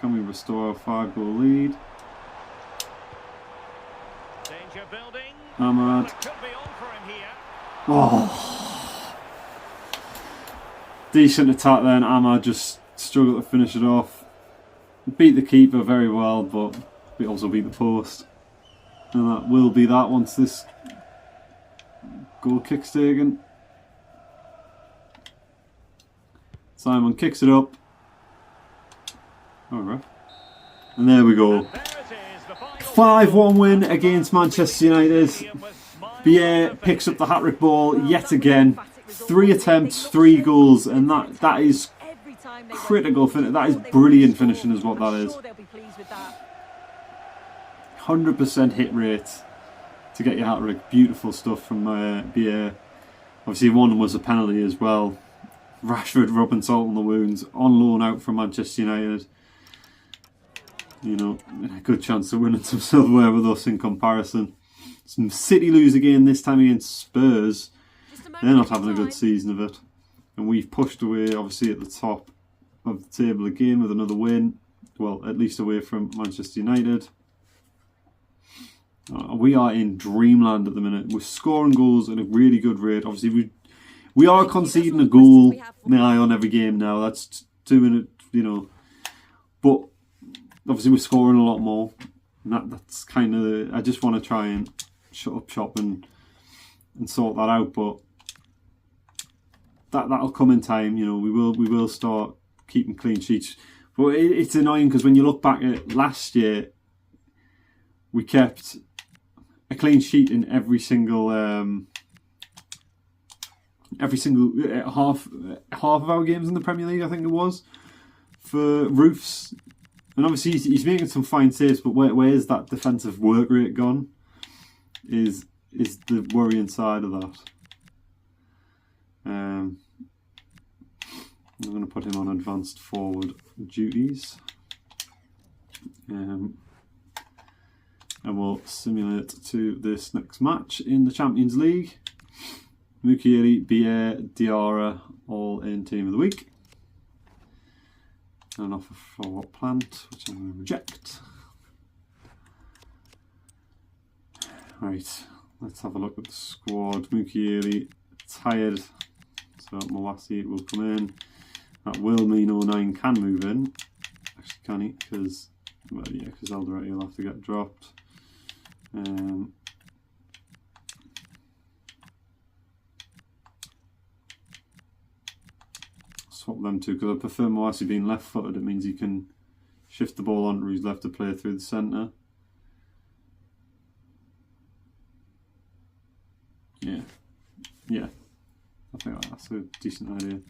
Can we restore our 5-goal lead? Danger building. Ahmad. Could be on for him here. Oh. Decent attack then. Ahmad just struggled to finish it off. Beat the keeper very well, but we also beat the post. And that will be that once this goal kick's taken. Simon kicks it up. Alright. And there we go. 5-1 win against Manchester United. Bier picks up the hat-trick ball yet again. 3 attempts, 3 goals, and that is critical. That is brilliant finishing, is what that is. 100% hit rate to get your hat-trick. Beautiful stuff from Bier. Obviously, one was a penalty as well. Rashford rubbing salt on the wounds, on loan out from Manchester United. You know, a good chance of winning some silverware with us in comparison. Some City lose again, this time against Spurs. They're not having a good season of it. And we've pushed away, obviously, at the top of the table again with another win. Well, at least away from Manchester United. We are in dreamland at the minute. We're scoring goals at a really good rate. Obviously, we are conceding a goal nigh on every game now. That's doing it, you know. But obviously, we're scoring a lot more. And that's kind of... I just want to try and shut up shop and sort that out. But that'll come in time. You know, we will start keeping clean sheets. But it's annoying because when you look back at last year, we kept a clean sheet in every single half of our games in the Premier League, I think it was, for Roofs. And obviously he's making some fine saves, but where's that defensive work rate gone? Is the worrying side of that. I'm going to put him on advanced forward duties. And we'll simulate to this next match in the Champions League. Mukiele, Bier, Diarra, all in Team of the Week. An offer for Plant, which I'm going to reject. Right, let's have a look at the squad. Mukiele tired, so Mawasi will come in. That will mean 09 can move in. Actually, can he? Because, well, yeah, because Alderete will have to get dropped. Swap them two because I prefer Mawasi being left-footed. It means he can shift the ball onto his left to play through the centre. Yeah, I think that's a decent idea.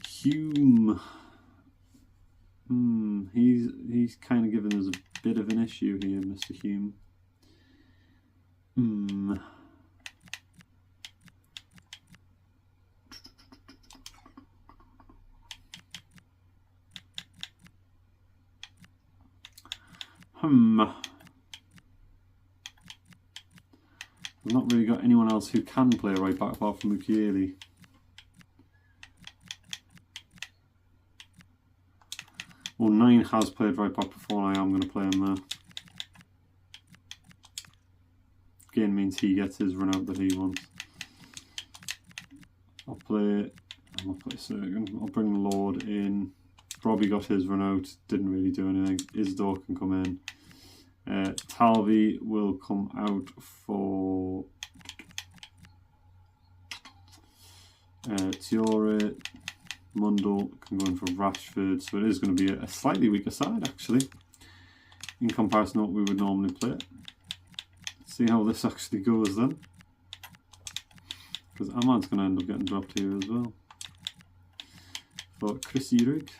Hume, he's kind of giving us a bit of an issue here, Mr. Hume. I've not really got anyone else who can play right back apart from Mukiele. Well, 9 has played right back before, and I am going to play him there. Again, means he gets his run out that he wants. I'll not play Sergen. I'll bring Lord in. Robbie got his run out, didn't really do anything. Isidore can come in. Talvi will come out for Tiore. Mundell can go in for Rashford, so it is going to be a slightly weaker side actually in comparison to what we would normally play. Let's see how this actually goes then, because Ahmad's going to end up getting dropped here as well for Chris Erig,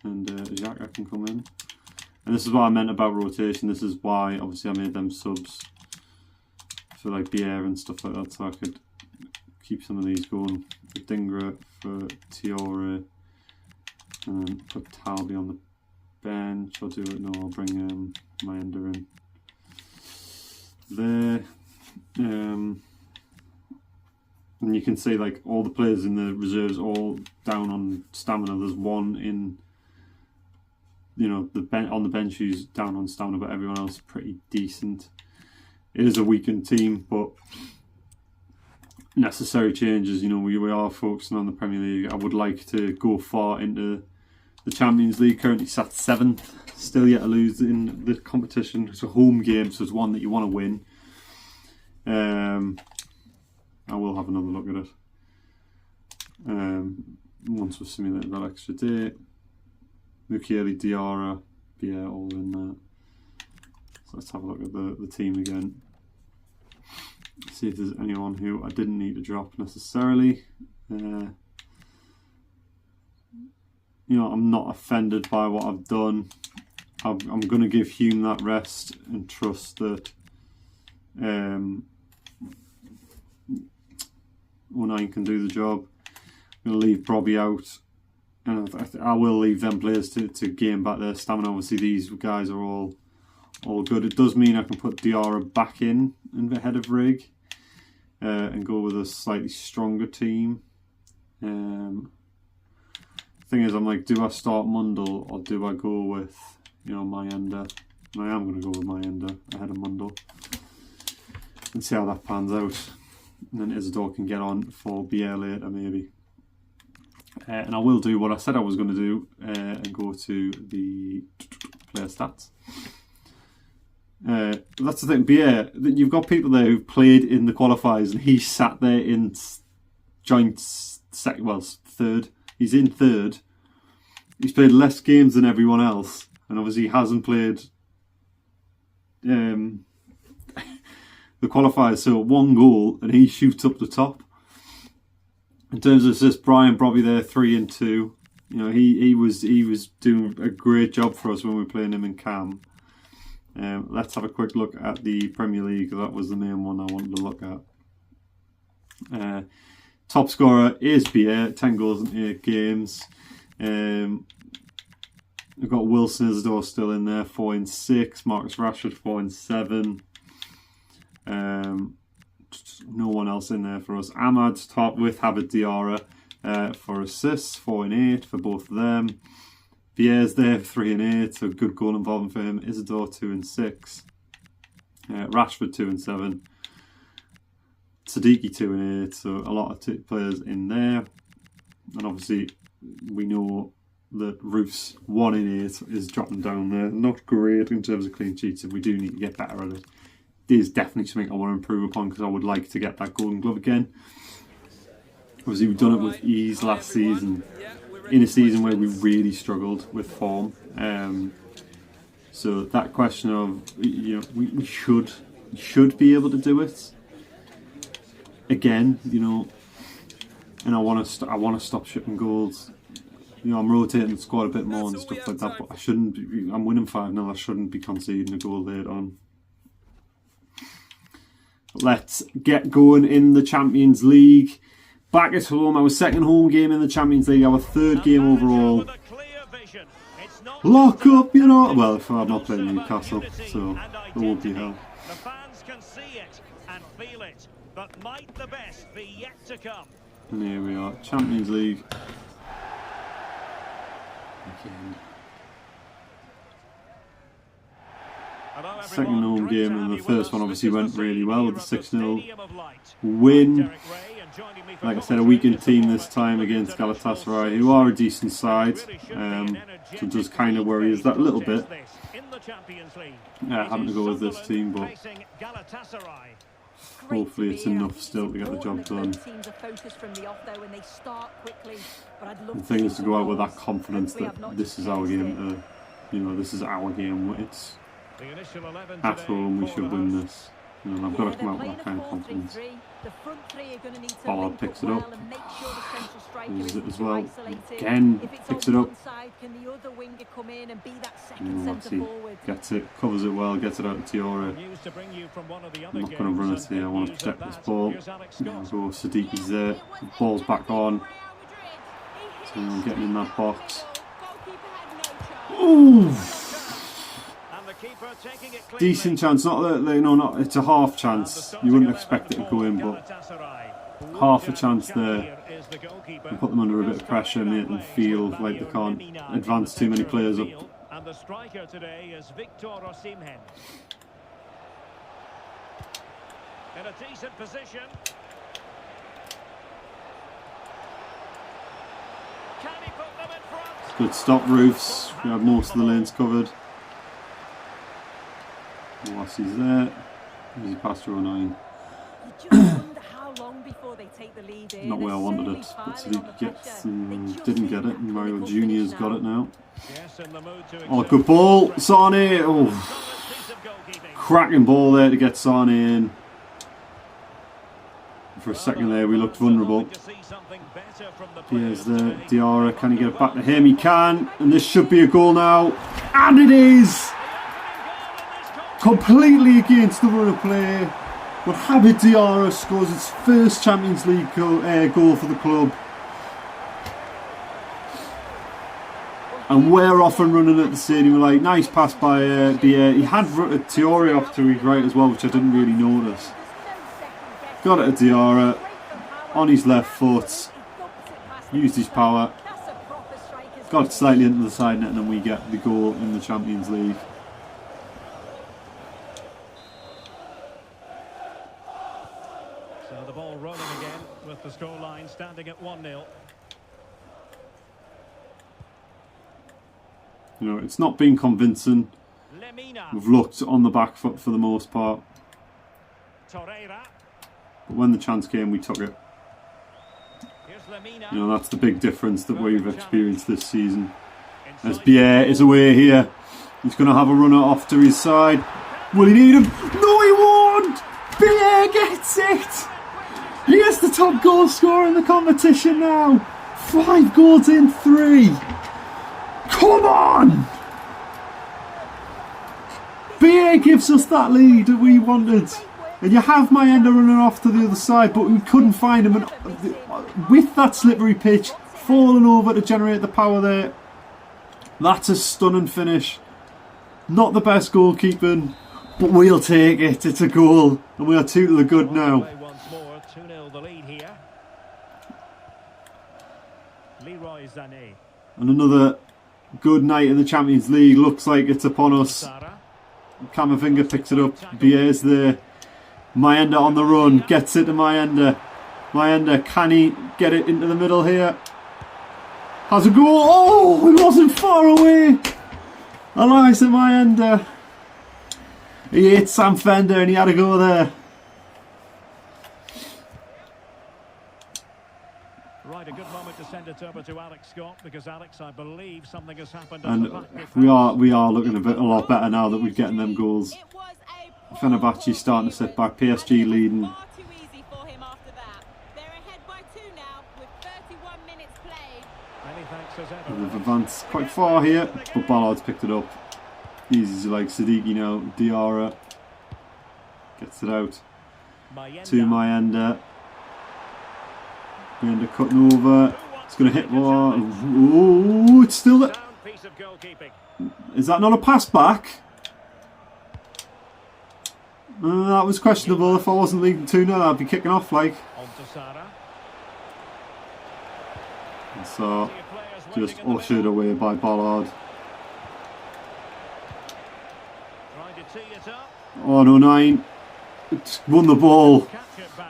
and Xhaka can come in. And this is what I meant about rotation. This is why obviously I made them subs for like beer and stuff like that, so I could keep some of these going. Dingra for Tiore, and then put Talby on the bench. I'll do it. No, I'll bring Mayenda in there. And you can see like all the players in the reserves all down on stamina. There's one in, you know, on the bench who's down on stamina, but everyone else is pretty decent. It is a weakened team, but necessary changes. You know, we are focusing on the Premier League. I would like to go far into the Champions League. Currently sat 7th, still yet to lose in the competition. It's a home game, so it's one that you want to win. I will have another look at it once we've simulated that extra day. Mukiele, Diarra, Bier, all in there. So let's have a look at the team again. See if there's anyone who I didn't need to drop necessarily. You know, I'm not offended by what I've done. I'm going to give Hume that rest and trust that Unai can do the job. I'm going to leave Bobby out, and I will leave them players to gain back their stamina. Obviously these guys are all good. It does mean I can put Diarra back in ahead of Rig and go with a slightly stronger team. Thing is, I'm like, do I start Mundle or do I go with, you know, Mayenda? And I am going to go with Mayenda ahead of Mundle and see how that pans out. And then Isidore can get on for BL later maybe. And I will do what I said I was going to do and go to the player stats. That's the thing, BL, you've got people there who've played in the qualifiers and he sat there in third. He's in third. He's played less games than everyone else, and obviously he hasn't played the qualifiers, so 1 goal and he shoots up the top. In terms of assists, Brian probably there 3 and 2. You know, he was doing a great job for us when we were playing him in Cam. Let's have a quick look at the Premier League. That was the main one I wanted to look at. Top scorer is Bier, 10 goals in 8 games. We've got Wilson Isidore still in there, 4 and 6. Marcus Rashford, 4 and 7. No one else in there for us. Ahmad's top with Habib Diarra for assists, 4 and 8 for both of them. Bier's there, 3 and 8, so good goal involvement for him. Isidore, 2 and 6. Rashford, 2 and 7. Siddiqui 2 and 8, so a lot of players in there. And obviously we know that Roof's 1 in 8 is dropping down there. Not great in terms of clean sheets, and we do need to get better at it. It is definitely something I want to improve upon because I would like to get that Golden Glove again. Obviously we've done it with ease last season, in a season where we really struggled with form. So that question of, you know, we should be able to do it again, you know, and I want to stop shipping goals. You know, I'm rotating the squad a bit more and stuff like that, but I shouldn't be, I'm winning 5-0, I shouldn't be conceding a goal late on. Let's get going in the Champions League. Back at home, our second home game in the Champions League, our third game overall. Lock up, you know. Well, if I'm not playing Newcastle, so it won't be hell. The fans can see it and feel it, but might the best be yet to come. And here we are, Champions League. Again. Second home game, and the first one obviously went really well with the 6-0 win. Like I said, a weakened team this time against Galatasaray, who are a decent side. So it does kind of worry us that little bit. Having to go with this team, but hopefully it's enough still to get the job done. The thing is to go out with that confidence that this is our game. You know, this is our game. It's at home, we should win this. You know, I've got to come out with that kind of confidence. Ballard picks it up. Uses it as well. Again, picks it up. Gets it, covers it well, gets it out to Tiora. I'm not going to run it here, I want to protect this ball. Go, Sadiqi's there, ball's back on. So I'm getting in that box. Ooh! Decent chance, not that, you know, not, it's a half chance. You wouldn't expect it to go in, but half a chance there. And put them under a bit of pressure, make them feel like they can't advance too many players up. And the striker today is Osimhen. In a decent position. Can he put them in front? Good stop, Roofs. We have most of the lanes covered. Wassie's there. Easy pass to 09. Not where I wanted it, but Sadiq gets didn't get it, and Mario Jr.'s got it now. Oh, good ball, Sane! Oh, cracking ball there to get Sane in. For a second there, we looked vulnerable. Here's the Diarra. Can he get it back to him? He can, and this should be a goal now, and it is! Completely against the run of play. But Habib Diarra scores his first Champions League goal for the club. And we're off and running at the stadium. We're like, nice pass by BA. He had Tiori off to his right as well, which I didn't really notice. Got it to Diarra on his left foot. Used his power. Got it slightly into the side net, and then we get the goal in the Champions League. So the ball rolling again with the scoreline standing at 1-0. You know, it's not been convincing. We've looked on the back foot for the most part. But when the chance came, we took it. You know, that's the big difference that we've experienced this season. As Bier is away here. He's going to have a runner off to his side. Will he need him? No, he won't! Bier gets it! He is the top goal scorer in the competition now. 5 goals in 3. Come on! BA gives us that lead that we wanted. And you have Mayenda running off to the other side, but we couldn't find him. And with that slippery pitch, falling over to generate the power there. That's a stunning finish. Not the best goalkeeping, but we'll take it. It's a goal. And we are 2 to the good now. And another good night in the Champions League. Looks like it's upon us. Camavinga picks it up. Bier's there. Mayenda on the run. Gets it to Mayenda. Mayenda, can he get it into the middle here? Has a goal. Oh, it wasn't far away. Elias Mayenda. He hit Sam Fender and he had to go there. Right, a good moment to send it over to Alex Scott, because Alex, I believe something has happened. And we are looking a lot better now that we're getting them goals. Fenerbahce starting to sit back. PSG leading. We've advanced quite far here, but Ballard's picked it up. Easy like Sadiqi now. Diarra gets it out to Mayenda. Mayenda cutting over. It's going to hit one. Oh, it's still there. Is that not a pass back? That was questionable. If I wasn't leading 2-0, I'd be kicking off like. And so, just ushered away by Ballard. Oh no, 9. It's won the ball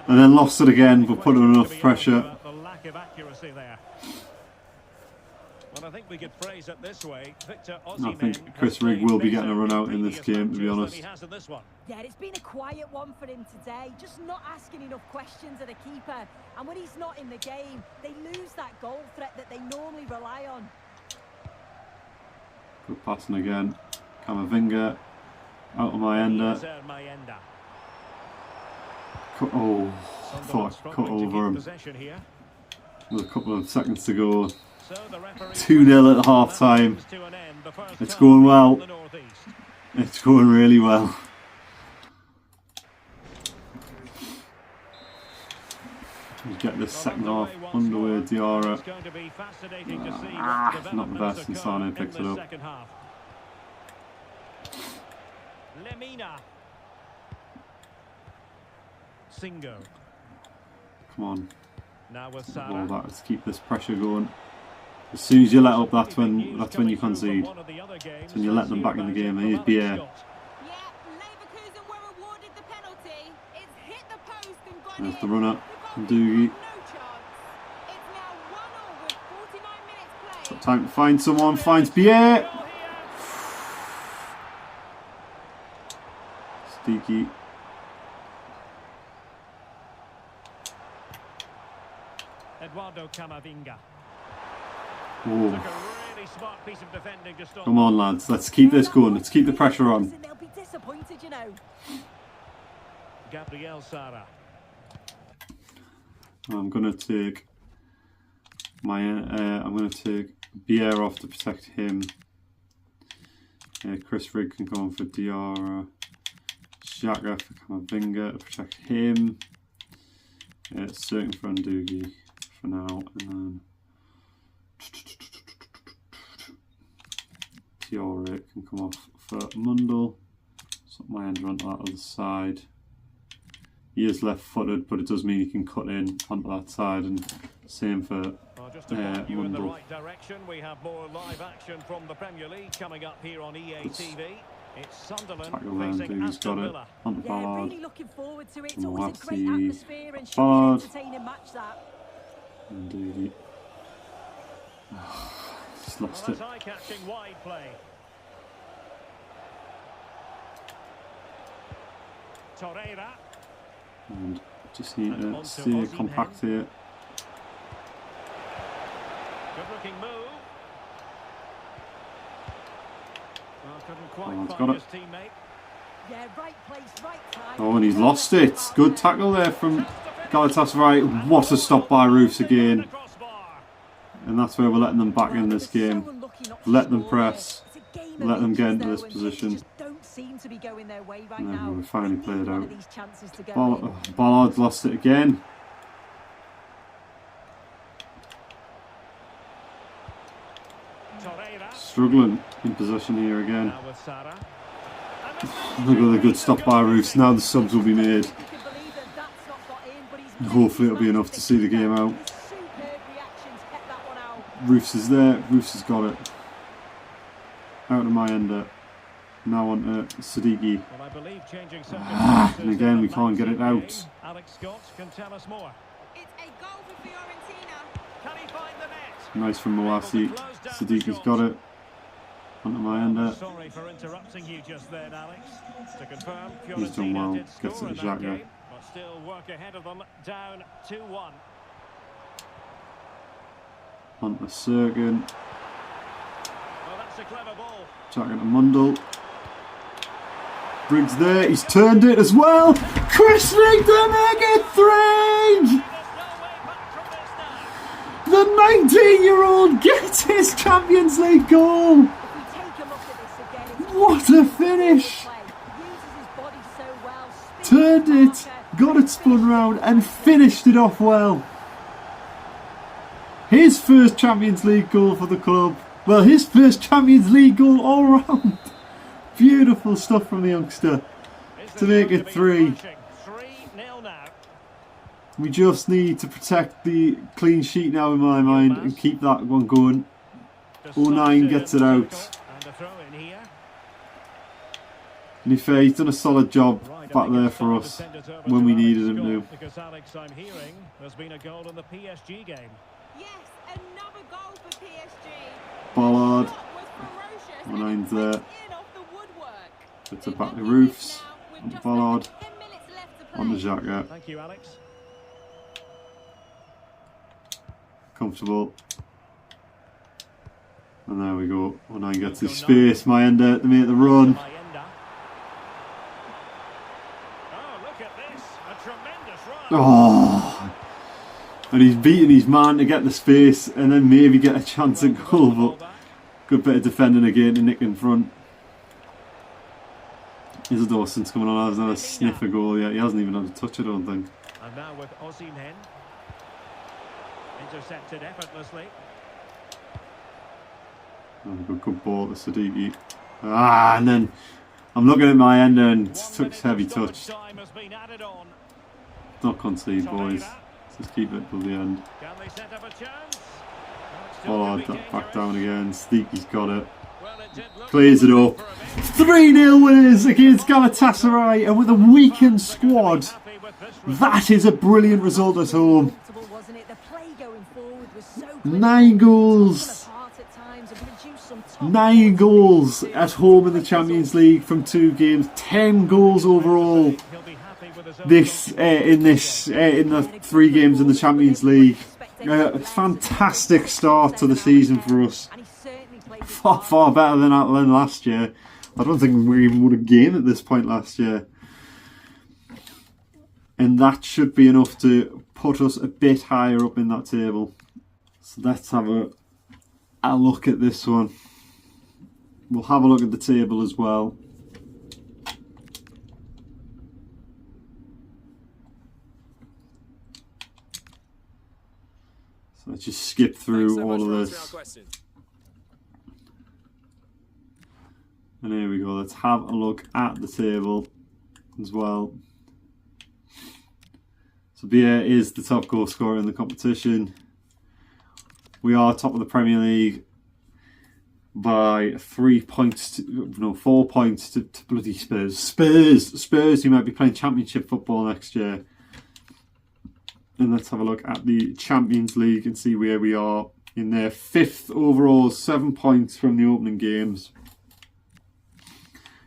and then lost it again, but put on enough pressure. Well, I think we could phrase it this way. I think Chris Rigg will be getting a run out in this game, to be honest. Yeah, it's been a quiet one for him today. Just not asking enough questions of the keeper. And when he's not in the game, they lose that goal threat that they normally rely on. Good passing again. Camavinga out of Mayenda. Oh, I thought I cut over him. with a couple of seconds to go. 2-0 at half time. It's going well. It's going really well. We get this second half underway. Diarra. Not the best, and Sane picks it up. Come on. All that. Let's keep this pressure going. As soon as you let up, that's when you concede. That's when you let them back in the game. And here's Bier. There's the runner from Doogie. Got time to find someone. Finds Bier. Steaky. Eduardo Camavinga. Oh. Come on, lads. Let's keep this going. Let's keep the pressure on. They'll be disappointed, you know. Gabriel Sara. I'm gonna take Bier off to protect him. Chris Rigg can go on for Diarra. Xhaka for Camavinga to protect him. Certain for Ndougi for now, and then Diarra can come off for Mundle. So my end onto that other side. He is left-footed, but it does mean he can cut in onto that side, and same for Just to point you in the Mundle. right direction, we have more live action from the Premier League coming up here on EA TV. It's Sunderland facing Aston Villa. Onto Yeah, Ballard. really looking forward to it. It's And always a great Lassie. atmosphere and should be Ballard. an entertaining match, that. Indeed. Just lost it. That's eye-catching wide play. Torreira. And just need to stay compact here. Good-looking move. Well, couldn't quite Ballard's find got his teammate. Yeah, right place, right time. Oh, and he's lost it. Good tackle there from Galatasaray. What a stop by Roofs again. And that's where we're letting them back in this game. Let them press. Let them get into this position. Don't seem to be going their way right And now. then we finally They play need it one out. of these chances to go in. Ballard's lost it again. Torreira. Struggling in possession here again. Now with Sara. Look at the good stop by Roofs. Now the subs will be made. You can believe that that's not got in, but he's Hopefully it'll be enough to see the game out. His superb reactions kept that one out. Roofs is there. Roofs has got it. Out of my ender. Now on to Siddiqui. Well, I believe changing And again we can't get it out. Alex Scott can tell us more. It's a goal for Fiorentina. Can he find the net? Nice from Mawasi. Siddiqui's got it. Onto my ender. Sorry for interrupting you just then, Alex. To confirm, He's done well. Fiorentina did Gets score it in to that Xhaka. game, but still work ahead of them, down 2-1. Onto Sergen. Well, that's a clever ball. Xhaka to Mundle. Briggs there. He's turned it as well. Chris Rigg to make it 3! There's no way back from this now. The 19-year-old gets his Champions League goal. If we take a look at this again, it's What a finish! play. Uses his body so well. Turned it, got it spun round and finished it off well. His first Champions League goal for the club. Well, his first Champions League goal all round. Beautiful stuff from the youngster to make it 3. 3-0 now. We just need to protect the clean sheet now in my mind and keep that one going. 09 gets it out. And a throw in here. And he's done a solid job back there for us when we needed him to. Because Alex, I'm hearing there's been a goal in the PSG game. Yes, another goal for PSG. Ballard. The shot was ferocious Well, and nine's it went there. in off the woodwork. It's a It back will the be Roofs. now with On just Ballard. under 10 minutes left to play. On the Xhaka. Thank you, Alex. Comfortable. And there we go. 09 gets his space. My ender to make the run. Mayenda. Oh, look at this. A tremendous run. Oh, And he's beating his man to get the space and then maybe get a chance at goal, but good bit of defending again to nick in front. Here's Dawson's coming on, hasn't had a sniff of goal yet. He hasn't even had a touch, I don't think. And now with Osimhen. Intercepted effortlessly. Oh, good ball to Siddiqui. And then I'm looking at my end and took a heavy touch. Not concede, boys. Just keep it till the end. Oh, back down again. Siddiqui's got it. Plays it up. 3-0 winners against Galatasaray, and with a weakened squad, that is a brilliant result at home. 9 goals. 9 goals at home in the Champions League from 2 games. 10 goals overall. In the 3 games in the Champions League. A fantastic start to the season for us. Far better than last year. I don't think we even won a game at this point last year. And that should be enough to put us a bit higher up in that table. So let's have a look at this one. We'll have a look at the table as well. So let's just skip through all of this. And here we go, let's have a look at the table as well. So Bier is the top goal scorer in the competition. We are top of the Premier League by 4 points to bloody Spurs. Spurs who might be playing Championship football next year. And let's have a look at the Champions League and see where we are in there. 5th overall, 7 points from the opening games.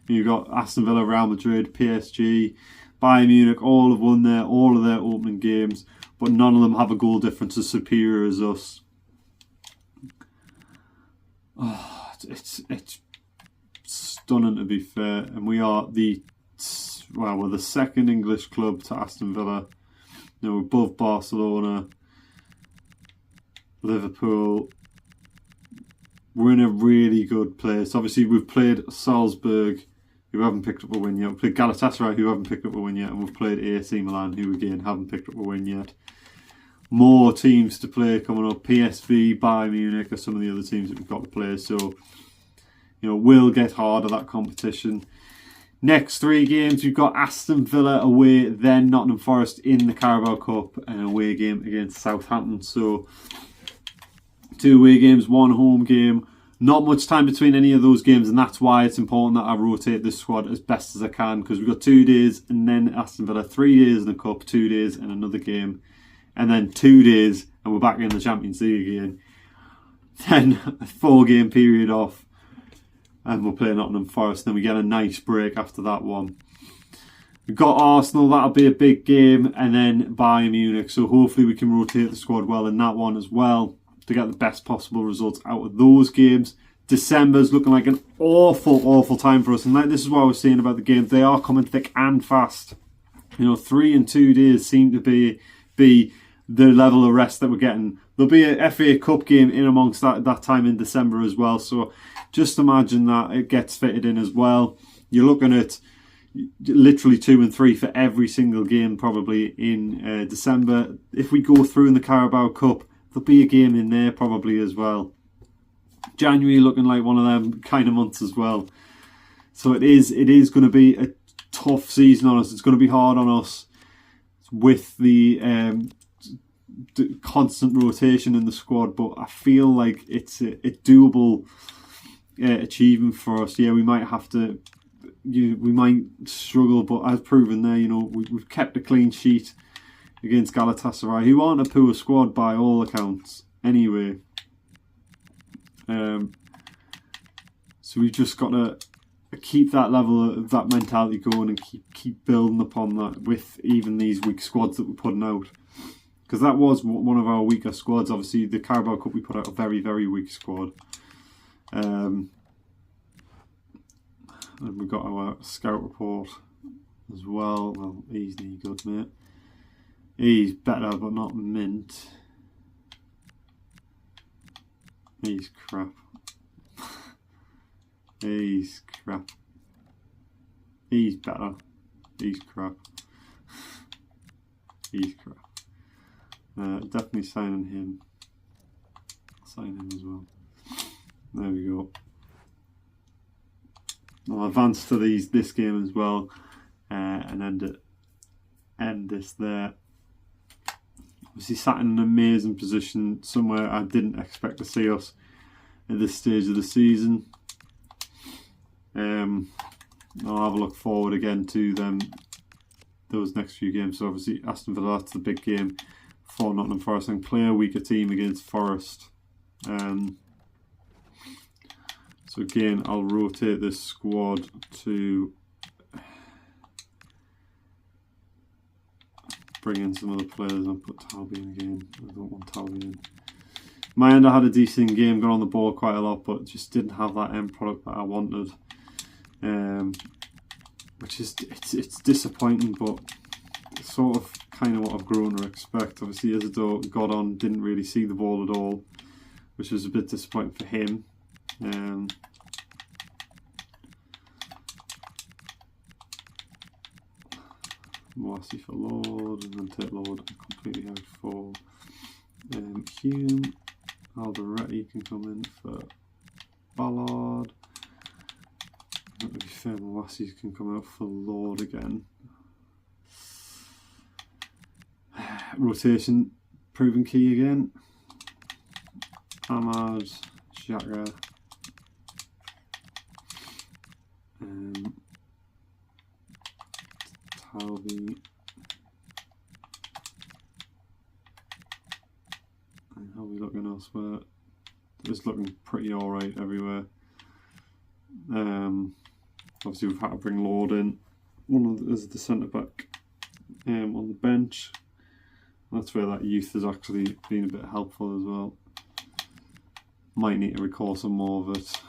You've got Aston Villa, Real Madrid, PSG, Bayern Munich, all have won all of their opening games, but none of them have a goal difference as superior as us. Oh, it's stunning, to be fair, and we are we're the 2nd English club to Aston Villa. You know, above Barcelona, Liverpool. We're in a really good place. Obviously, we've played Salzburg, who haven't picked up a win yet. We've played Galatasaray, who haven't picked up a win yet. And we've played AC Milan, who again haven't picked up a win yet. More teams to play coming up. PSV, Bayern Munich are some of the other teams that we've got to play. So, you know, we'll get harder, that competition. Next 3 games, we've got Aston Villa away, then Nottingham Forest in the Carabao Cup, and an away game against Southampton. So, 2 away games, 1 home game. Not much time between any of those games, and that's why it's important that I rotate this squad as best as I can, because we've got 2 days and then Aston Villa, 3 days in the Cup, 2 days and another game, and then 2 days and we're back in the Champions League again. Then a 4-game period off, and we'll play Nottingham Forest, then we get a nice break after that one. We've got Arsenal, that'll be a big game, and then Bayern Munich, so hopefully we can rotate the squad well in that one as well, to get the best possible results out of those games. December's looking like an awful time for us. And this is what I was saying about the games. They are coming thick and fast. You know, 3 and 2 days seem to be the level of rest that we're getting. There'll be a FA Cup game in amongst that time in December as well. So just imagine that it gets fitted in as well. You're looking at literally 2 and 3 for every single game probably in December. If we go through in the Carabao Cup, there'll be a game in there probably as well. January looking like one of them kind of months as well. So it is going to be a tough season on us. It's going to be hard on us with the constant rotation in the squad. But I feel like it's a doable achievement for us. Yeah, we might have to, we might struggle, but as proven there, you know, we've kept a clean sheet against Galatasaray, who aren't a poor squad by all accounts anyway. So we've just got to keep that level of that mentality going and keep building upon that with even these weak squads that we're putting out. Because that was one of our weaker squads. Obviously, the Carabao Cup, we put out a very, very weak squad. And we've got our scout report as well. Well, easily good, mate. He's better, but not mint. He's crap. He's crap. He's better. He's crap. He's crap. Definitely signing him. Sign him as well. There we go. I'll advance to this game as well, and end this there. Obviously sat in an amazing position, somewhere I didn't expect to see us at this stage of the season. I'll have a look forward again to those next few games. So obviously Aston Villa, that's the big game for Nottingham Forest, and play a weaker team against Forest. So again, I'll rotate this squad to bring in some other players. I'll put Talby in again. I don't want Talby in. My end, I had a decent game, got on the ball quite a lot, but just didn't have that end product that I wanted. Which is it's disappointing, but it's sort of kind of what I've grown to expect. Obviously, Isidore got on, didn't really see the ball at all, which was a bit disappointing for him. Moasi for Lord, and then take Lord completely out for Hume. Alderete can come in for Ballard. To be fair, Moasi can come out for Lord again. Rotation proving key again. Ahmad, Xhaka, Talby, and how are we looking elsewhere? It's looking pretty alright everywhere. Obviously we've had to bring Lord in. There's the centre back on the bench. That's where that youth has actually been a bit helpful as well. Might need to recall some more of it.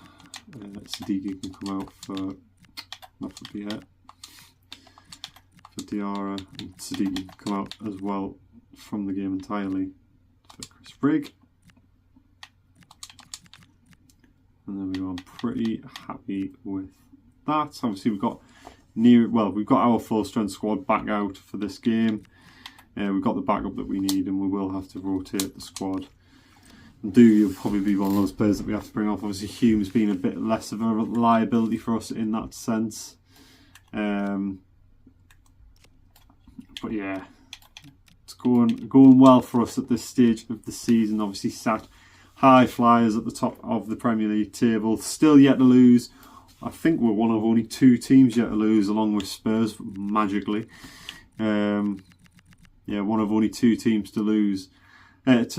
Siddiqui can come out for, not for Biet, for Diarra, and Siddiqui can come out as well from the game entirely for Chris Brigg. And there we go. I'm pretty happy with that. Obviously we've got our full strength squad back out for this game. We've got the backup that we need, and we will have to rotate the squad. And you'll probably be one of those players that we have to bring off. Obviously Hume's been a bit less of a liability for us in that sense. But yeah, it's going well for us at this stage of the season. Obviously sat high flyers at the top of the Premier League table, still yet to lose. I think we're one of only 2 teams yet to lose, along with Spurs, magically. Yeah, one of only 2 teams to lose. Yet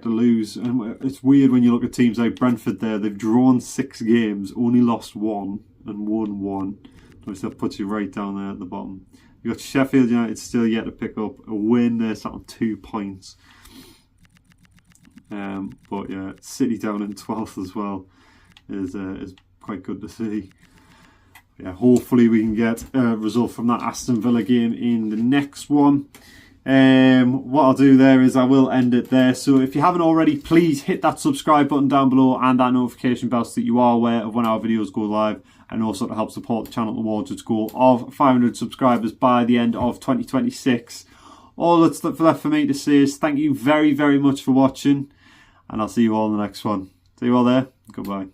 to lose. And it's weird when you look at teams like Brentford there. They've drawn 6 games, only lost 1 and won 1. Obviously that puts you right down there at the bottom. You've got Sheffield United still yet to pick up a win. They're sat on 2 points. But yeah, City down in 12th as well is quite good to see. Yeah, hopefully we can get a result from that Aston Villa game in the next one. What I'll do there is I will end it there. So if you haven't already, please hit that subscribe button down below and that notification bell so that you are aware of when our videos go live, and also to help support the channel towards its goal of 500 subscribers by the end of 2026. All that's left for me to say is thank you very, very much for watching, and I'll see you all in the next one. See you all there. Goodbye.